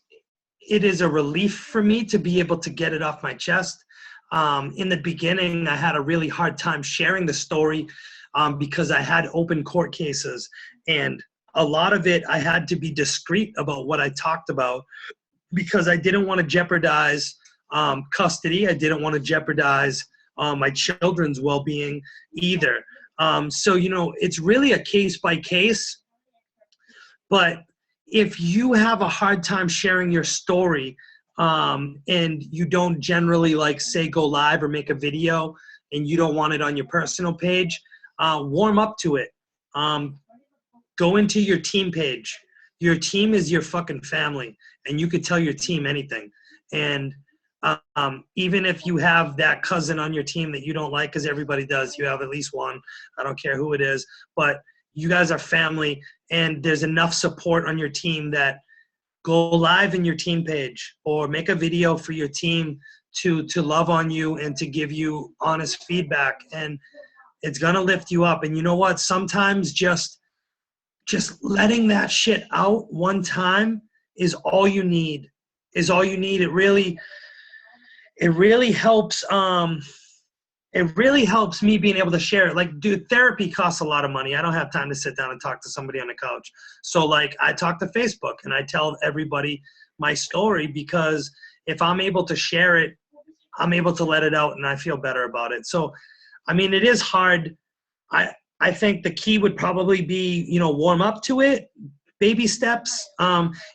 a relief for me to be able to get it off my chest. In the beginning, I had a really hard time sharing the story because I had open court cases, and a lot of it I had to be discreet about what I talked about because I didn't want to jeopardize custody. I didn't want to jeopardize my children's well-being either. So, you know, it's really a case by case, but if you have a hard time sharing your story and you don't generally like say go live or make a video and you don't want it on your personal page, warm up to it. Go into your team page. Your team is your fucking family, and you could tell your team anything. And even if you have that cousin on your team that you don't like, because everybody does, you have at least one. I don't care who it is, but you guys are family, and there's enough support on your team that go live in your team page or make a video for your team to love on you and to give you honest feedback. And it's going to lift you up. And you know what? Sometimes just letting that shit out one time is all you need. It really helps. It really helps me being able to share it. Like, dude, therapy costs a lot of money. I don't have time to sit down and talk to somebody on the couch. So, like, I talk to Facebook and I tell everybody my story because if I'm able to share it, I'm able to let it out and I feel better about it. So, I mean, it is hard. I think the key would probably be, you know, warm up to it, baby steps.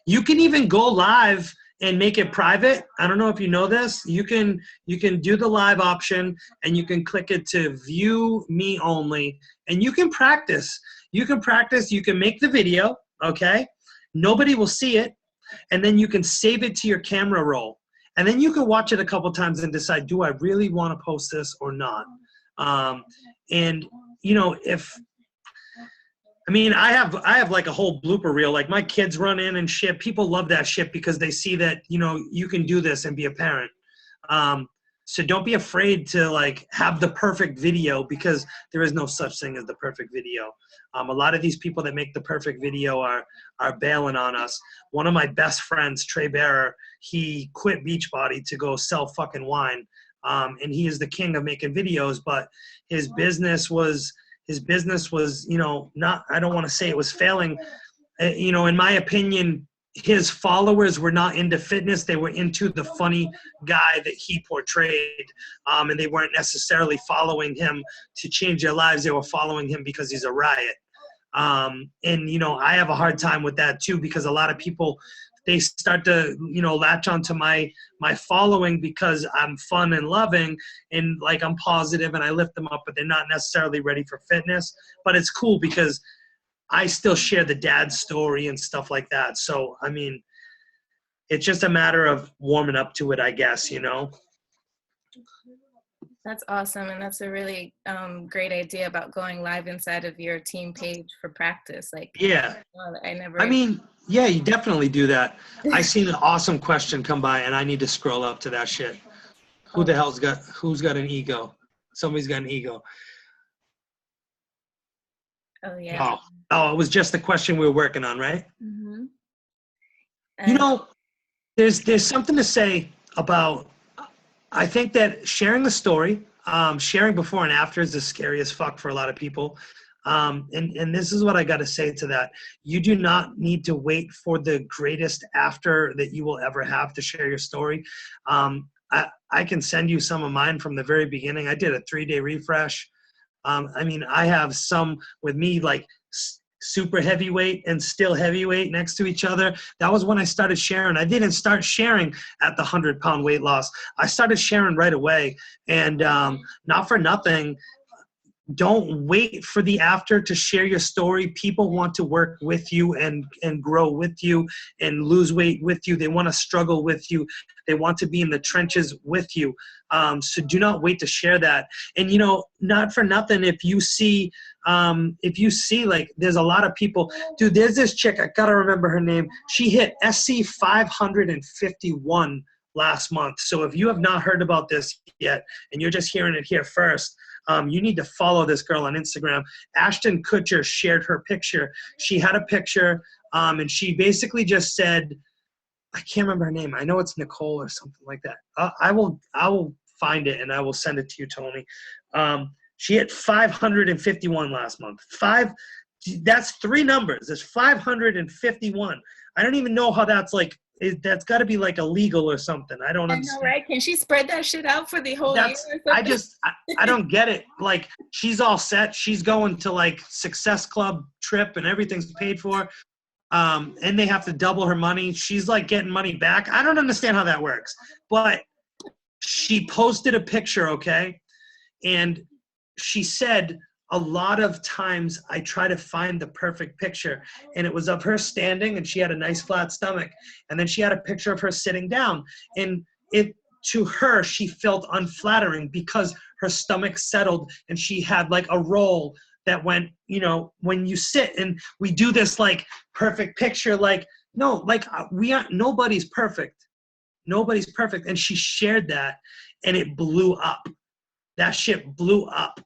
You can even go live and make it private. I don't know if you know this. You can do the live option and you can click it to view me only, and you can practice. You can make the video, okay? Nobody will see it, and then you can save it to your camera roll. And then you can watch it a couple times and decide, do I really want to post this or not? And you know, I have like a whole blooper reel. Like my kids run in and shit. People love that shit because they see that, you know, you can do this and be a parent. So don't be afraid to like have the perfect video because there is no such thing as the perfect video. A lot of these people that make the perfect video are bailing on us. One of my best friends, Trey Bearer, he quit Beachbody to go sell fucking wine. And he is the king of making videos, but his business was, you know, not, I don't want to say it was failing. You know, in my opinion, his followers were not into fitness. They were into the funny guy that he portrayed. And they weren't necessarily following him to change their lives. They were following him because he's a riot. And, you know, I have a hard time with that too, because a lot of people, they start to, you know, latch onto my following because I'm fun and loving and like I'm positive and I lift them up, but they're not necessarily ready for fitness. But it's cool because I still share the dad story and stuff like that. So, I mean, it's just a matter of warming up to it, I guess, you know? That's awesome. And that's a really great idea about going live inside of your team page for practice. Like, yeah, I mean, yeah, you definitely do that. I seen an awesome question come by and I need to scroll up to that shit. Who's got an ego? Somebody's got an ego. Oh yeah. Oh, it was just the question we were working on, right? Mm-hmm. You know, there's something to say about, I think that sharing the story, sharing before and after is the scariest fuck for a lot of people. And this is what I got to say to that. You do not need to wait for the greatest after that you will ever have to share your story. I can send you some of mine from the very beginning. I did a 3-day refresh. I mean, I have some with me like super heavyweight and still heavyweight next to each other. That was when I started sharing. I didn't start sharing at the 100-pound weight loss. I started sharing right away. And not for nothing, don't wait for the after to share your story. People want to work with you and grow with you and lose weight with you. They want to struggle with you. They want to be in the trenches with you. So do not wait to share that. And, you know, not for nothing, if you see like there's a lot of people, dude, there's this chick, I got to remember her name. She hit SC 551 last month. So if you have not heard about this yet and you're just hearing it here first, you need to follow this girl on Instagram. Ashton Kutcher shared her picture. She had a picture, and she basically just said, I can't remember her name. I know it's Nicole or something like that. I will find it and I will send it to you, Tony. She hit 551 last month. That's 3 numbers. There's 551. I don't even know how that's like. That's got to be like illegal or something. I don't understand. I know, right? Can she spread that shit out for the whole year or something? I don't get it. Like, she's all set. She's going to like Success Club trip and everything's paid for. And they have to double her money. She's like getting money back. I don't understand how that works. But she posted a picture, okay? And she said, a lot of times I try to find the perfect picture. And it was of her standing and she had a nice flat stomach. And then she had a picture of her sitting down. And to her, she felt unflattering because her stomach settled and she had like a roll that went, you know, when you sit and we do this like perfect picture, like, no, like nobody's perfect. Nobody's perfect. And she shared that and it blew up. That shit blew up.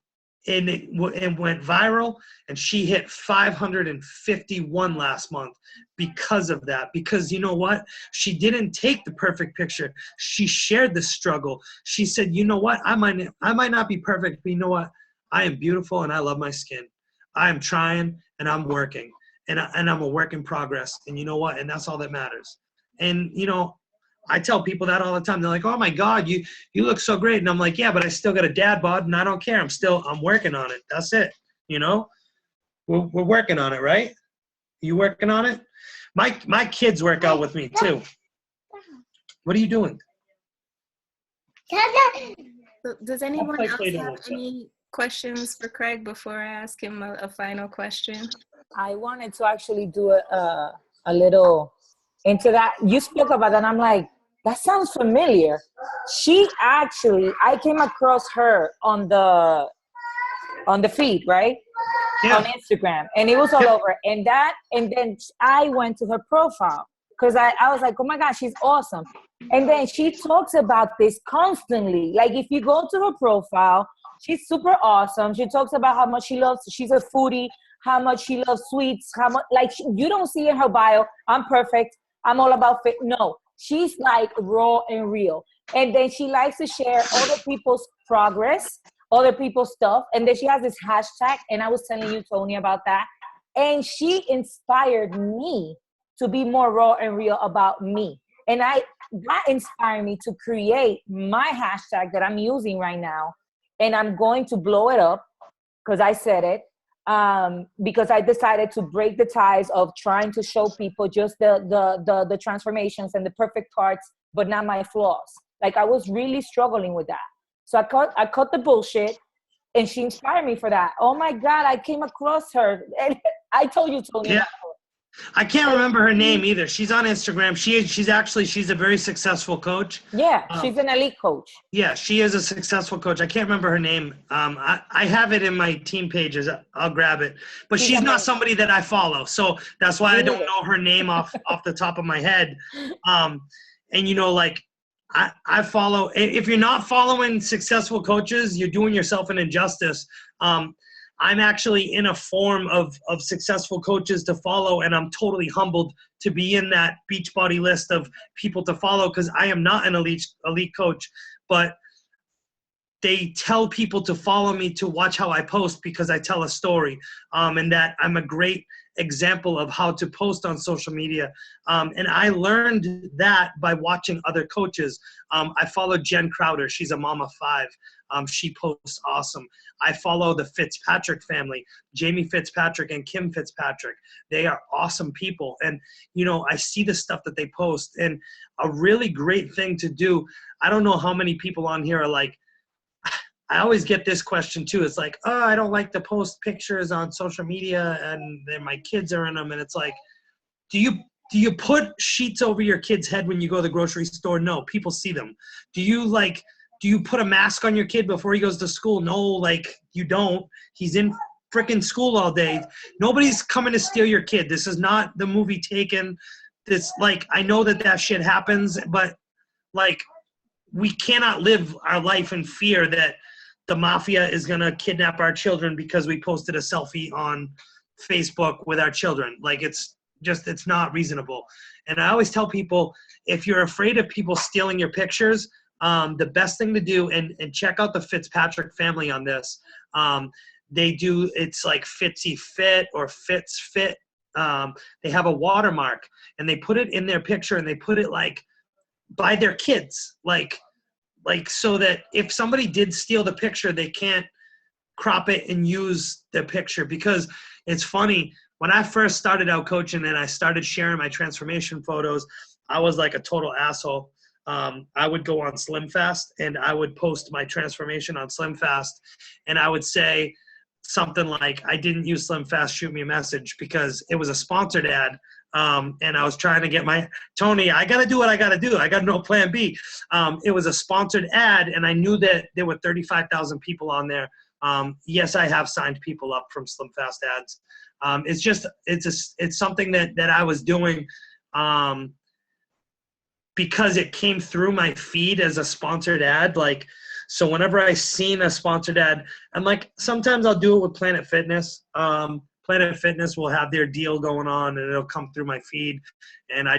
And it went viral, and she hit 551 last month because of that. Because you know what? She didn't take the perfect picture. She shared the struggle. She said, you know what? I might not be perfect, but you know what? I am beautiful, and I love my skin. I am trying, and I'm working, and I'm a work in progress. And you know what? And that's all that matters. And, you know, I tell people that all the time. They're like, oh my God, you look so great. And I'm like, yeah, but I still got a dad bod and I don't care. I'm working on it. That's it. You know, we're working on it, right? You working on it? My kids work out with me too. What are you doing? Does anyone else have any questions for Craig before I ask him a final question? I wanted to actually do a little into that. You spoke about that and I'm like, that sounds familiar. I came across her on the feed, right? Yeah. On Instagram, and it was all over. And then I went to her profile because I was like, oh my God, she's awesome. And then she talks about this constantly. Like if you go to her profile, she's super awesome. She talks about how much she's a foodie, how much she loves sweets, how much, like you don't see in her bio, I'm perfect, I'm all about fit. No. She's like raw and real. And then she likes to share other people's progress, other people's stuff. And then she has this hashtag. And I was telling you, Tony, about that. And she inspired me to be more raw and real about me. And that inspired me to create my hashtag that I'm using right now. And I'm going to blow it up because I said it. Because I decided to break the ties of trying to show people just the transformations and the perfect parts, but not my flaws. Like I was really struggling with that. So I cut the bullshit, and she inspired me for that. Oh my God, I came across her. And I told you, Tony. Yeah. I can't remember her name either. She's on Instagram. She's a very successful coach. Yeah, she's an elite coach. Yeah, she is a successful coach. I can't remember her name. I have it in my team pages. I'll grab it. But she's not somebody that I follow. So that's why I don't know her name off the top of my head. And you know, like I follow, if you're not following successful coaches, you're doing yourself an injustice. I'm actually in a form of successful coaches to follow, and I'm totally humbled to be in that Beachbody list of people to follow because I am not an elite coach, but they tell people to follow me to watch how I post because I tell a story, and that I'm a great example of how to post on social media. And I learned that by watching other coaches. I follow Jen Crowder. She's a mom of 5. She posts awesome. I follow the Fitzpatrick family, Jamie Fitzpatrick and Kim Fitzpatrick. They are awesome people. And, you know, I see the stuff that they post. And a really great thing to do, I don't know how many people on here are like, I always get this question too. It's like, oh, I don't like to post pictures on social media and then my kids are in them. And it's like, do you put sheets over your kid's head when you go to the grocery store? No, people see them. Do you put a mask on your kid before he goes to school? No, like you don't. He's in freaking school all day. Nobody's coming to steal your kid. This is not the movie Taken. This, like, I know that shit happens, but Like, we cannot live our life in fear that the mafia is going to kidnap our children because we posted a selfie on Facebook with our children. Like, it's not reasonable. And I always tell people, if you're afraid of people stealing your pictures, the best thing to do, and check out the Fitzpatrick family on this. It's like Fitzy Fit or Fitz Fit. They have a watermark, and they put it in their picture, and they put it like by their kids, like so that if somebody did steal the picture, they can't crop it and use their picture. Because it's funny, when I first started out coaching and I started sharing my transformation photos, I was like a total asshole. I would go on Slim Fast and I would post my transformation on Slim Fast, and I would say something like, I didn't use Slim Fast, shoot me a message, because it was a sponsored ad. And I was trying to get Tony, I got to do what I got to do. I got no plan B. It was a sponsored ad, and I knew that there were 35,000 people on there. Yes, I have signed people up from Slim Fast ads. It's something that I was doing because it came through my feed as a sponsored ad. Like, so whenever I seen a sponsored ad, I'm like, sometimes I'll do it with Planet Fitness. Planet Fitness will have their deal going on, and it'll come through my feed. And I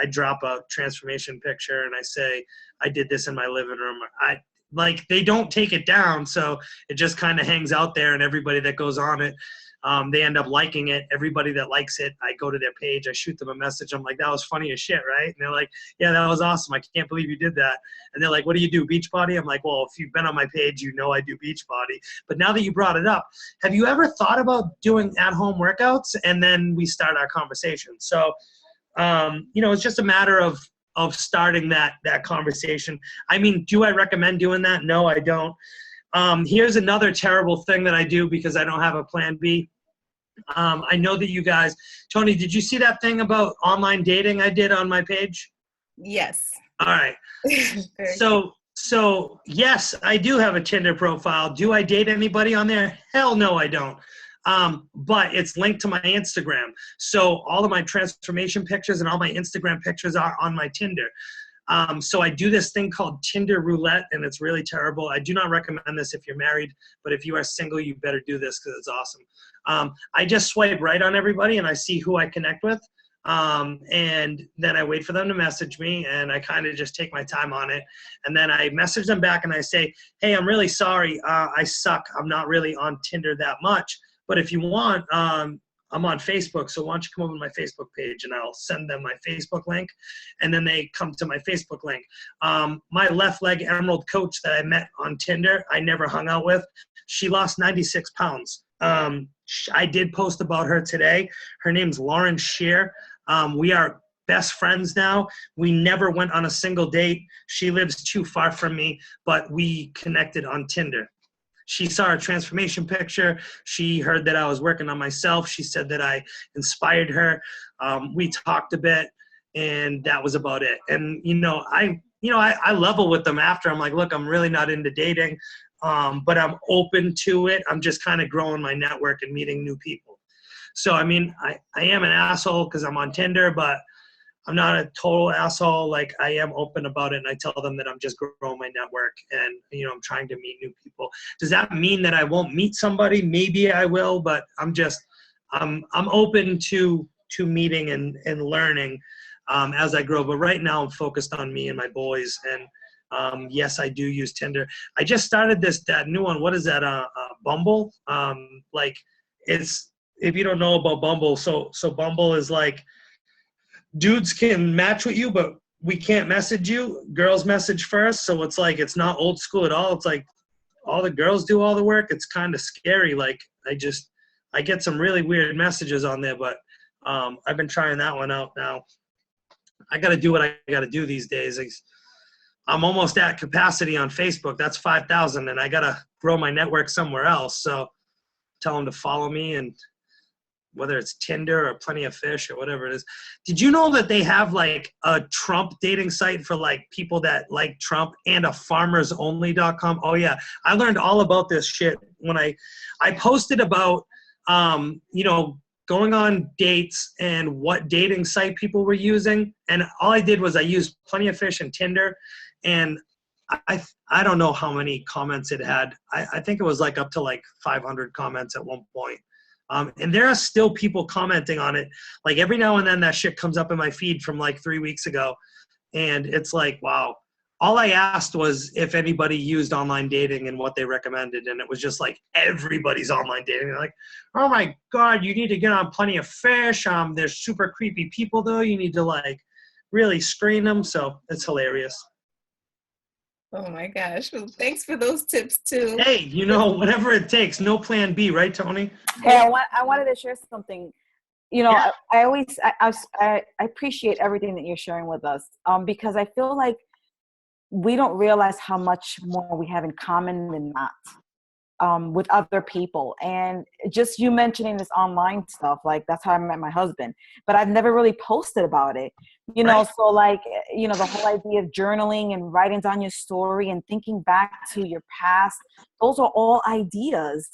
drop a transformation picture, and I say, I did this in my living room. They don't take it down. So it just kind of hangs out there, and everybody that goes on it, they end up liking it. Everybody that likes it, I go to their page, I shoot them a message. I'm like, that was funny as shit, right? And they're like, yeah, that was awesome. I can't believe you did that. And they're like, what do you do, Beachbody? I'm like, well, if you've been on my page, you know I do Beachbody. But now that you brought it up, have you ever thought about doing at-home workouts? And then we start our conversation. So, it's just a matter of starting that conversation. I mean, do I recommend doing that? No, I don't. Here's another terrible thing that I do because I don't have a plan B. I know that you guys, Tony, did you see that thing about online dating I did on my page? Yes. All right. So yes, I do have a Tinder profile. Do I date anybody on there? Hell no, I don't. But it's linked to my Instagram. So all of my transformation pictures and all my Instagram pictures are on my Tinder. So I do this thing called Tinder roulette, and it's really terrible. I do not recommend this if you're married, but if you are single, you better do this because it's awesome. I just swipe right on everybody, and I see who I connect with. And then I wait for them to message me, and I kind of just take my time on it. And then I message them back, and I say, hey, I'm really sorry. I suck. I'm not really on Tinder that much. But if you want, I'm on Facebook, so why don't you come over to my Facebook page, and I'll send them my Facebook link, and then they come to my Facebook link. My left leg emerald coach that I met on Tinder, I never hung out with, she lost 96 pounds. I did post about her today. Her name's Lauren Shear. We are best friends now. We never went on a single date. She lives too far from me, but we connected on Tinder. She saw a transformation picture. She heard that I was working on myself. She said that I inspired her. We talked a bit, and that was about it. And, I level with them after. I'm like, look, I'm really not into dating, but I'm open to it. I'm just kind of growing my network and meeting new people. So, I mean, I am an asshole because I'm on Tinder, but I'm not a total asshole. Like, I am open about it, and I tell them that I'm just growing my network, and I'm trying to meet new people. Does that mean that I won't meet somebody? Maybe I will, but I'm open to meeting and learning as I grow. But right now I'm focused on me and my boys. And yes, I do use Tinder. I just started that new one. What is that? Bumble. It's, if you don't know about Bumble, so Bumble is like, dudes can match with you, but we can't message you. Girls message first. So it's like, it's not old school at all. It's like all the girls do all the work. It's kind of scary. Like, I get some really weird messages on there, but I've been trying that one out now. I got to do what I got to do these days. I'm almost at capacity on Facebook. That's 5,000, and I got to grow my network somewhere else. So tell them to follow me, and whether it's Tinder or Plenty of Fish or whatever it is. Did you know that they have like a Trump dating site for like people that like Trump, and a farmersonly.com? Oh yeah. I learned all about this shit when I posted about, going going on dates and what dating site people were using. And all I did was I used Plenty of Fish and Tinder. And I don't know how many comments it had. I think it was like up to like 500 comments at one point. And there are still people commenting on it. Like every now and then that shit comes up in my feed from like 3 weeks ago. And it's like, wow. All I asked was if anybody used online dating and what they recommended. And it was just like everybody's online dating. They're like, oh my God, you need to get on Plenty of Fish. There's super creepy people though. You need to like really screen them. So it's hilarious. Oh my gosh. Well, thanks for those tips too. Hey, you know, whatever it takes, no plan B, right, Tony? Hey, I wanted to share something. You know, Yeah. I appreciate everything that you're sharing with us, because I feel like we don't realize how much more we have in common than not, with other people. And just you mentioning this online stuff, like that's how I met my husband, but I've never really posted about it, you know? Right. So like, you know, the whole idea of journaling and writing down your story and thinking back to your past, those are all ideas.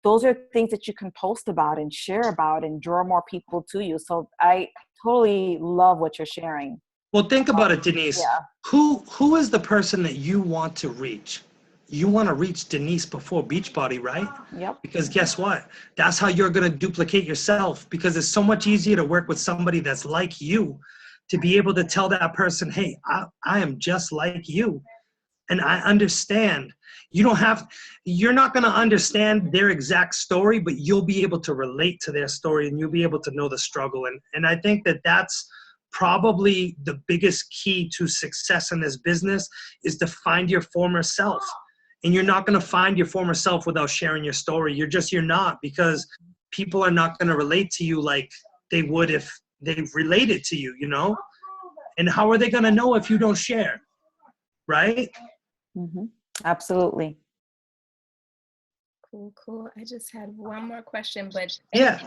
Those are things that you can post about and share about and draw more people to you. So I totally love what you're sharing. Well, think about it, Denise. Yeah. Who is the person that you want to reach? You want to reach Denise before Beachbody, right? Yep. Because guess what? That's how you're going to duplicate yourself, because it's so much easier to work with somebody that's like you, to be able to tell that person, hey, I am just like you. And I understand. You're not going to understand their exact story, but you'll be able to relate to their story and you'll be able to know the struggle. And I think that that's probably the biggest key to success in this business, is to find your former self. And you're not going to find your former self without sharing your story. You're not, because people are not going to relate to you like they would if they related to you, you know? And how are they going to know if you don't share? Right? Mm-hmm. Absolutely. Cool. I just had one more question, but Yeah.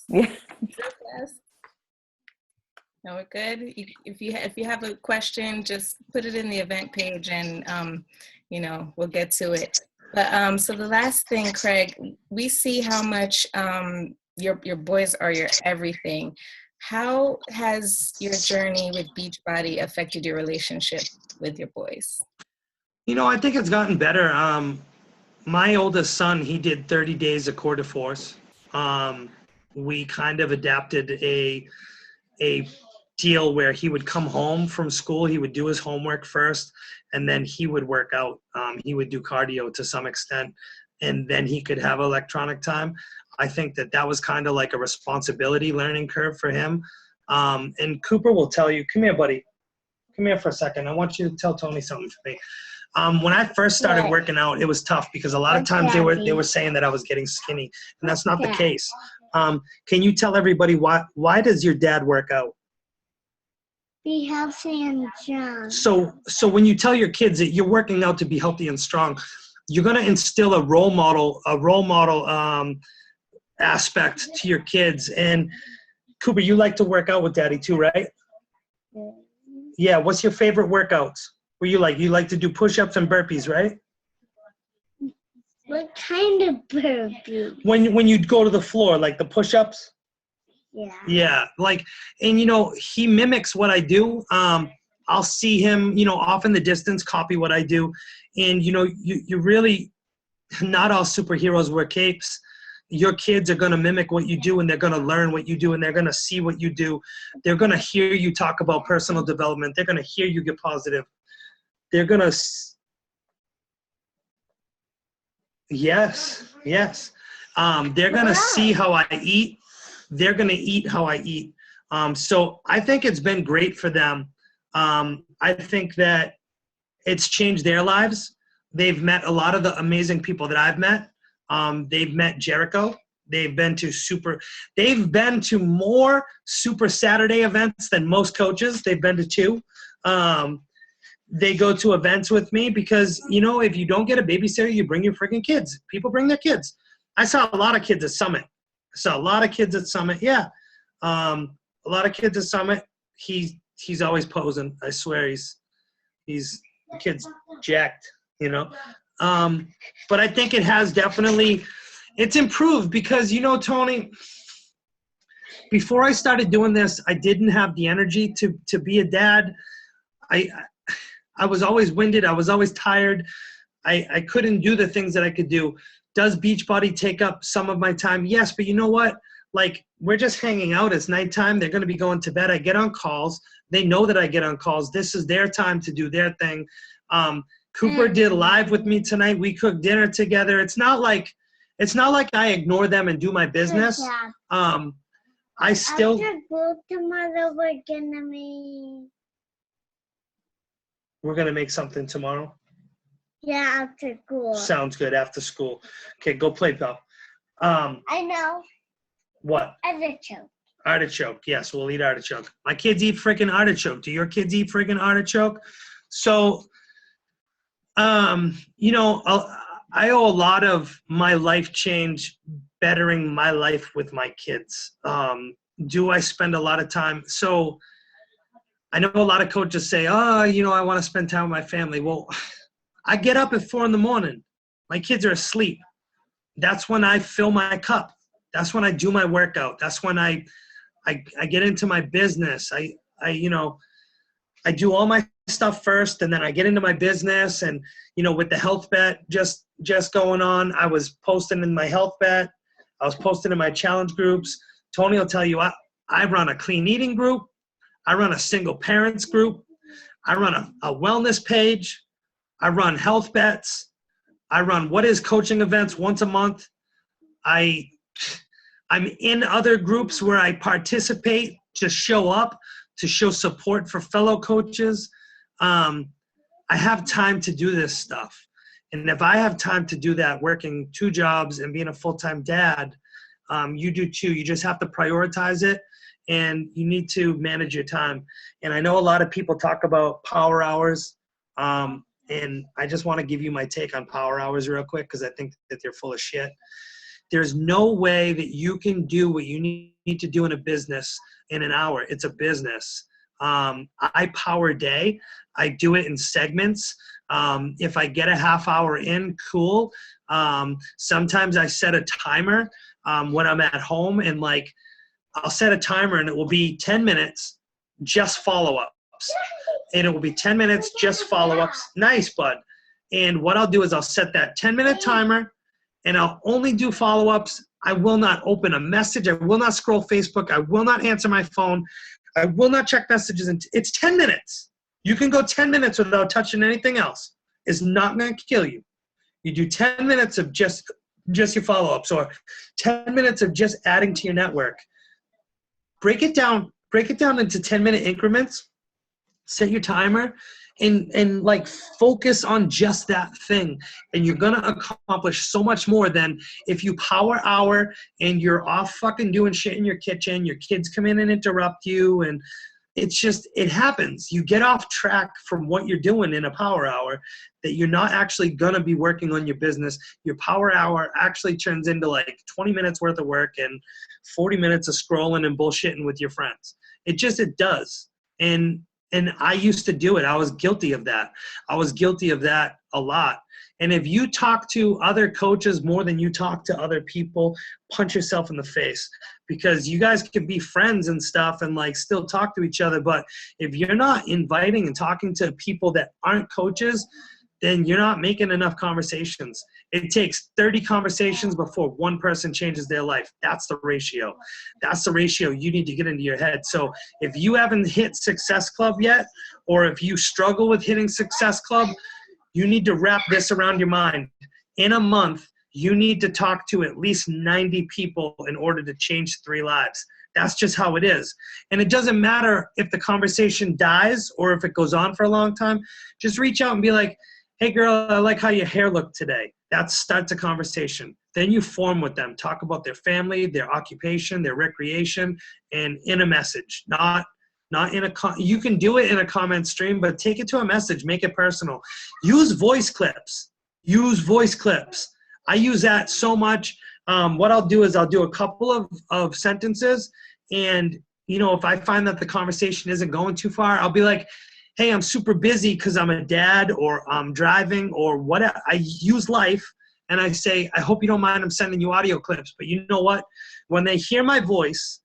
Yeah. Yes. No, we're good. If you have a question, just put it in the event page, and you know, we'll get to it. But so the last thing, Craig, we see how much your boys are your everything. How has your journey with Beachbody affected your relationship with your boys? You know, I think it's gotten better. My oldest son, he did 30 days of Core de Force. We kind of adapted a deal where he would come home from school, he would do his homework first, and then he would work out. He would do cardio to some extent, and then he could have electronic time. I think that was kind of like a responsibility learning curve for him. And Cooper will tell you, come here, buddy. Come here for a second. I want you to tell Tony something for me. When I first started working out, it was tough because a lot of times they were saying that I was getting skinny, and that's not the case. Can you tell everybody why does your dad work out? Be healthy and strong. So when you tell your kids that you're working out to be healthy and strong, you're going to instill a role model aspect to your kids. And Cooper, you like to work out with Daddy too, right? Yeah. What's your favorite workouts? What you like to do push-ups and burpees, right? What kind of burpee? When you go to the floor, like the push-ups. Yeah. Yeah, like, and you know, he mimics what I do. I'll see him, you know, off in the distance, copy what I do. And, you know, you really, not all superheroes wear capes. Your kids are going to mimic what you do, and they're going to learn what you do, and they're going to see what you do. They're going to hear you talk about personal development. They're going to hear you get positive. They're going to, yes. They're going to see how I eat. They're going to eat how I eat. So I think it's been great for them. I think that it's changed their lives. They've met a lot of the amazing people that I've met. They've met Jericho. They've been to more Super Saturday events than most coaches. They've been to 2. They go to events with me because, you know, if you don't get a babysitter, you bring your freaking kids. People bring their kids. I saw a lot of kids at Summit. Yeah. A lot of kids at Summit. He's always posing. I swear the kid's jacked, you know. But I think it has definitely, it's improved because, you know, Tony, before I started doing this, I didn't have the energy to be a dad. I was always winded. I was always tired. I couldn't do the things that I could do. Does Beachbody take up some of my time? Yes, but you know what? Like, we're just hanging out. It's nighttime. They're going to be going to bed. I get on calls. They know that I get on calls. This is their time to do their thing. Cooper did live with me tonight. We cooked dinner together. It's not like I ignore them and do my business. I still. After school tomorrow, We're gonna make something tomorrow. yeah, after school. Sounds good. After school. Okay, go play, pal. I know. What? Artichoke. Artichoke. Yes, we'll eat artichoke. My kids eat freaking artichoke. Do your kids eat freaking artichoke? So, you know, I owe a lot of my life change bettering my life with my kids. Do I spend a lot of time? So I know a lot of coaches say, oh, you know, I want to spend time with my family. Well, I get up at 4 a.m. My kids are asleep. That's when I fill my cup. That's when I do my workout. That's when I get into my business. You know, I do all my stuff first, and then I get into my business. And, you know, with the health bet just going on, I was posting in my health bet. I was posting in my challenge groups. Tony will tell you, I run a clean eating group. I run a single parents group. I run a wellness page. I run health bets. I run what is coaching events once a month. I'm in other groups where I participate to show up, to show support for fellow coaches. I have time to do this stuff. And if I have time to do that, working 2 jobs and being a full-time dad, you do too. You just have to prioritize it, and you need to manage your time. And I know a lot of people talk about power hours, and I just want to give you my take on power hours real quick because I think that they're full of shit. There's no way that you can do what you need to do in a business in an hour. It's a business. I power day. I do it in segments. If I get a half hour in, cool. Sometimes I set a timer when I'm at home, and like I'll set a timer and it will be 10 minutes, just follow-ups. And it will be 10 minutes, just follow-ups. Nice, bud. And what I'll do is I'll set that 10-minute timer, and I'll only do follow-ups. I will not open a message. I will not scroll Facebook. I will not answer my phone. I will not check messages. It's 10 minutes. You can go 10 minutes without touching anything else. It's not going to kill you. You do 10 minutes of just your follow-ups, or 10 minutes of just adding to your network. Break it down into 10-minute increments. Set your timer and like focus on just that thing, and you're gonna accomplish so much more than if you power hour and you're off fucking doing shit in your kitchen. Your kids come in and interrupt you, and it happens. You get off track from what you're doing in a power hour, that you're not actually gonna be working on your business. Your power hour actually turns into like 20 minutes worth of work and 40 minutes of scrolling and bullshitting with your friends. It does. And I used to do it. I was guilty of that. I was guilty of that a lot. And if you talk to other coaches more than you talk to other people, punch yourself in the face, because you guys can be friends and stuff and like still talk to each other. But if you're not inviting and talking to people that aren't coaches, then you're not making enough conversations. It takes 30 conversations before one person changes their life. That's the ratio. That's the ratio you need to get into your head. So if you haven't hit Success Club yet, or if you struggle with hitting Success Club, you need to wrap this around your mind. In a month, you need to talk to at least 90 people in order to change 3 lives. That's just how it is. And it doesn't matter if the conversation dies or if it goes on for a long time. Just reach out and be like, hey girl, I like how your hair looked today. That starts a conversation. Then you form with them. Talk about their family, their occupation, their recreation, and in a message. Not in a you can do it in a comment stream, but take it to a message. Make it personal. Use voice clips. Use voice clips. I use that so much. What I'll do is I'll do a couple of sentences, and you know, if I find that the conversation isn't going too far, I'll be like, hey, I'm super busy because I'm a dad, or I'm driving, or whatever. I use life, and I say, I hope you don't mind I'm sending you audio clips. But you know what? When they hear my voice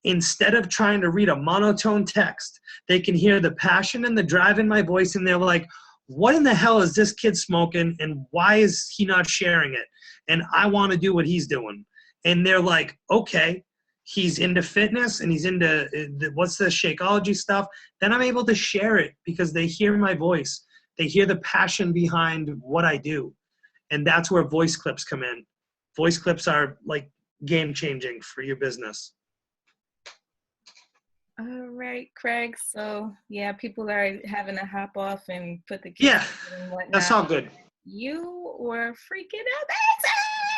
instead of trying to read a monotone text, they can hear the passion and the drive in my voice, and they're like, what in the hell is this kid smoking, and why is he not sharing it? And I want to do what he's doing. And they're like, okay, he's into fitness and he's into what's the Shakeology stuff. Then I'm able to share it because they hear my voice. They hear the passion behind what I do. And that's where voice clips come in. Voice clips are like game changing for your business. All right, Craig. So yeah, people are having to hop off and put the kids Yeah, and whatnot. that's all good. You were freaking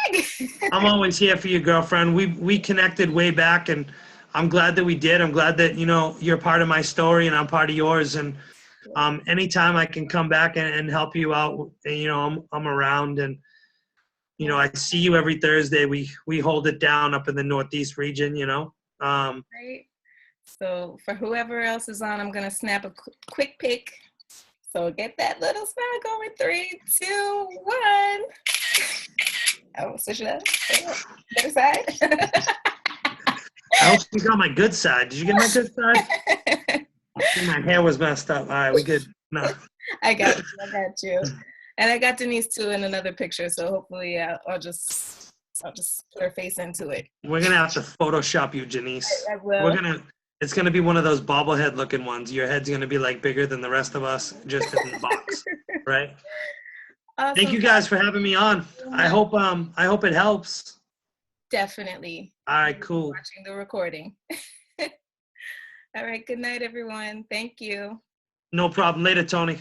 amazing. I'm always here for you, girlfriend. We connected way back, and I'm glad that we did. I'm glad that, you know, you're part of my story and I'm part of yours. And anytime I can come back and help you out, you know, I'm around. And, you know, I see you every Thursday. We hold it down up in the Northeast region, you know. Right. So for whoever else is on, I'm going to snap a quick pic. So get that little smile going. 3, 2, 1. Oh, switch it up. Other side. I hope you got my good side. Did you get my good side? I think my hair was messed up. All right, we good. No. I got you. And I got Denise too in another picture. So hopefully I'll just put her face into it. We're gonna have to Photoshop you, Janice. I will. It's gonna be one of those bobblehead looking ones. Your head's gonna be like bigger than the rest of us, just in the box, right? Awesome. Thank you guys for having me on. I hope it helps. Definitely. All right, cool. Watching the recording. All right. Good night, everyone. Thank you. No problem. Later, Tony.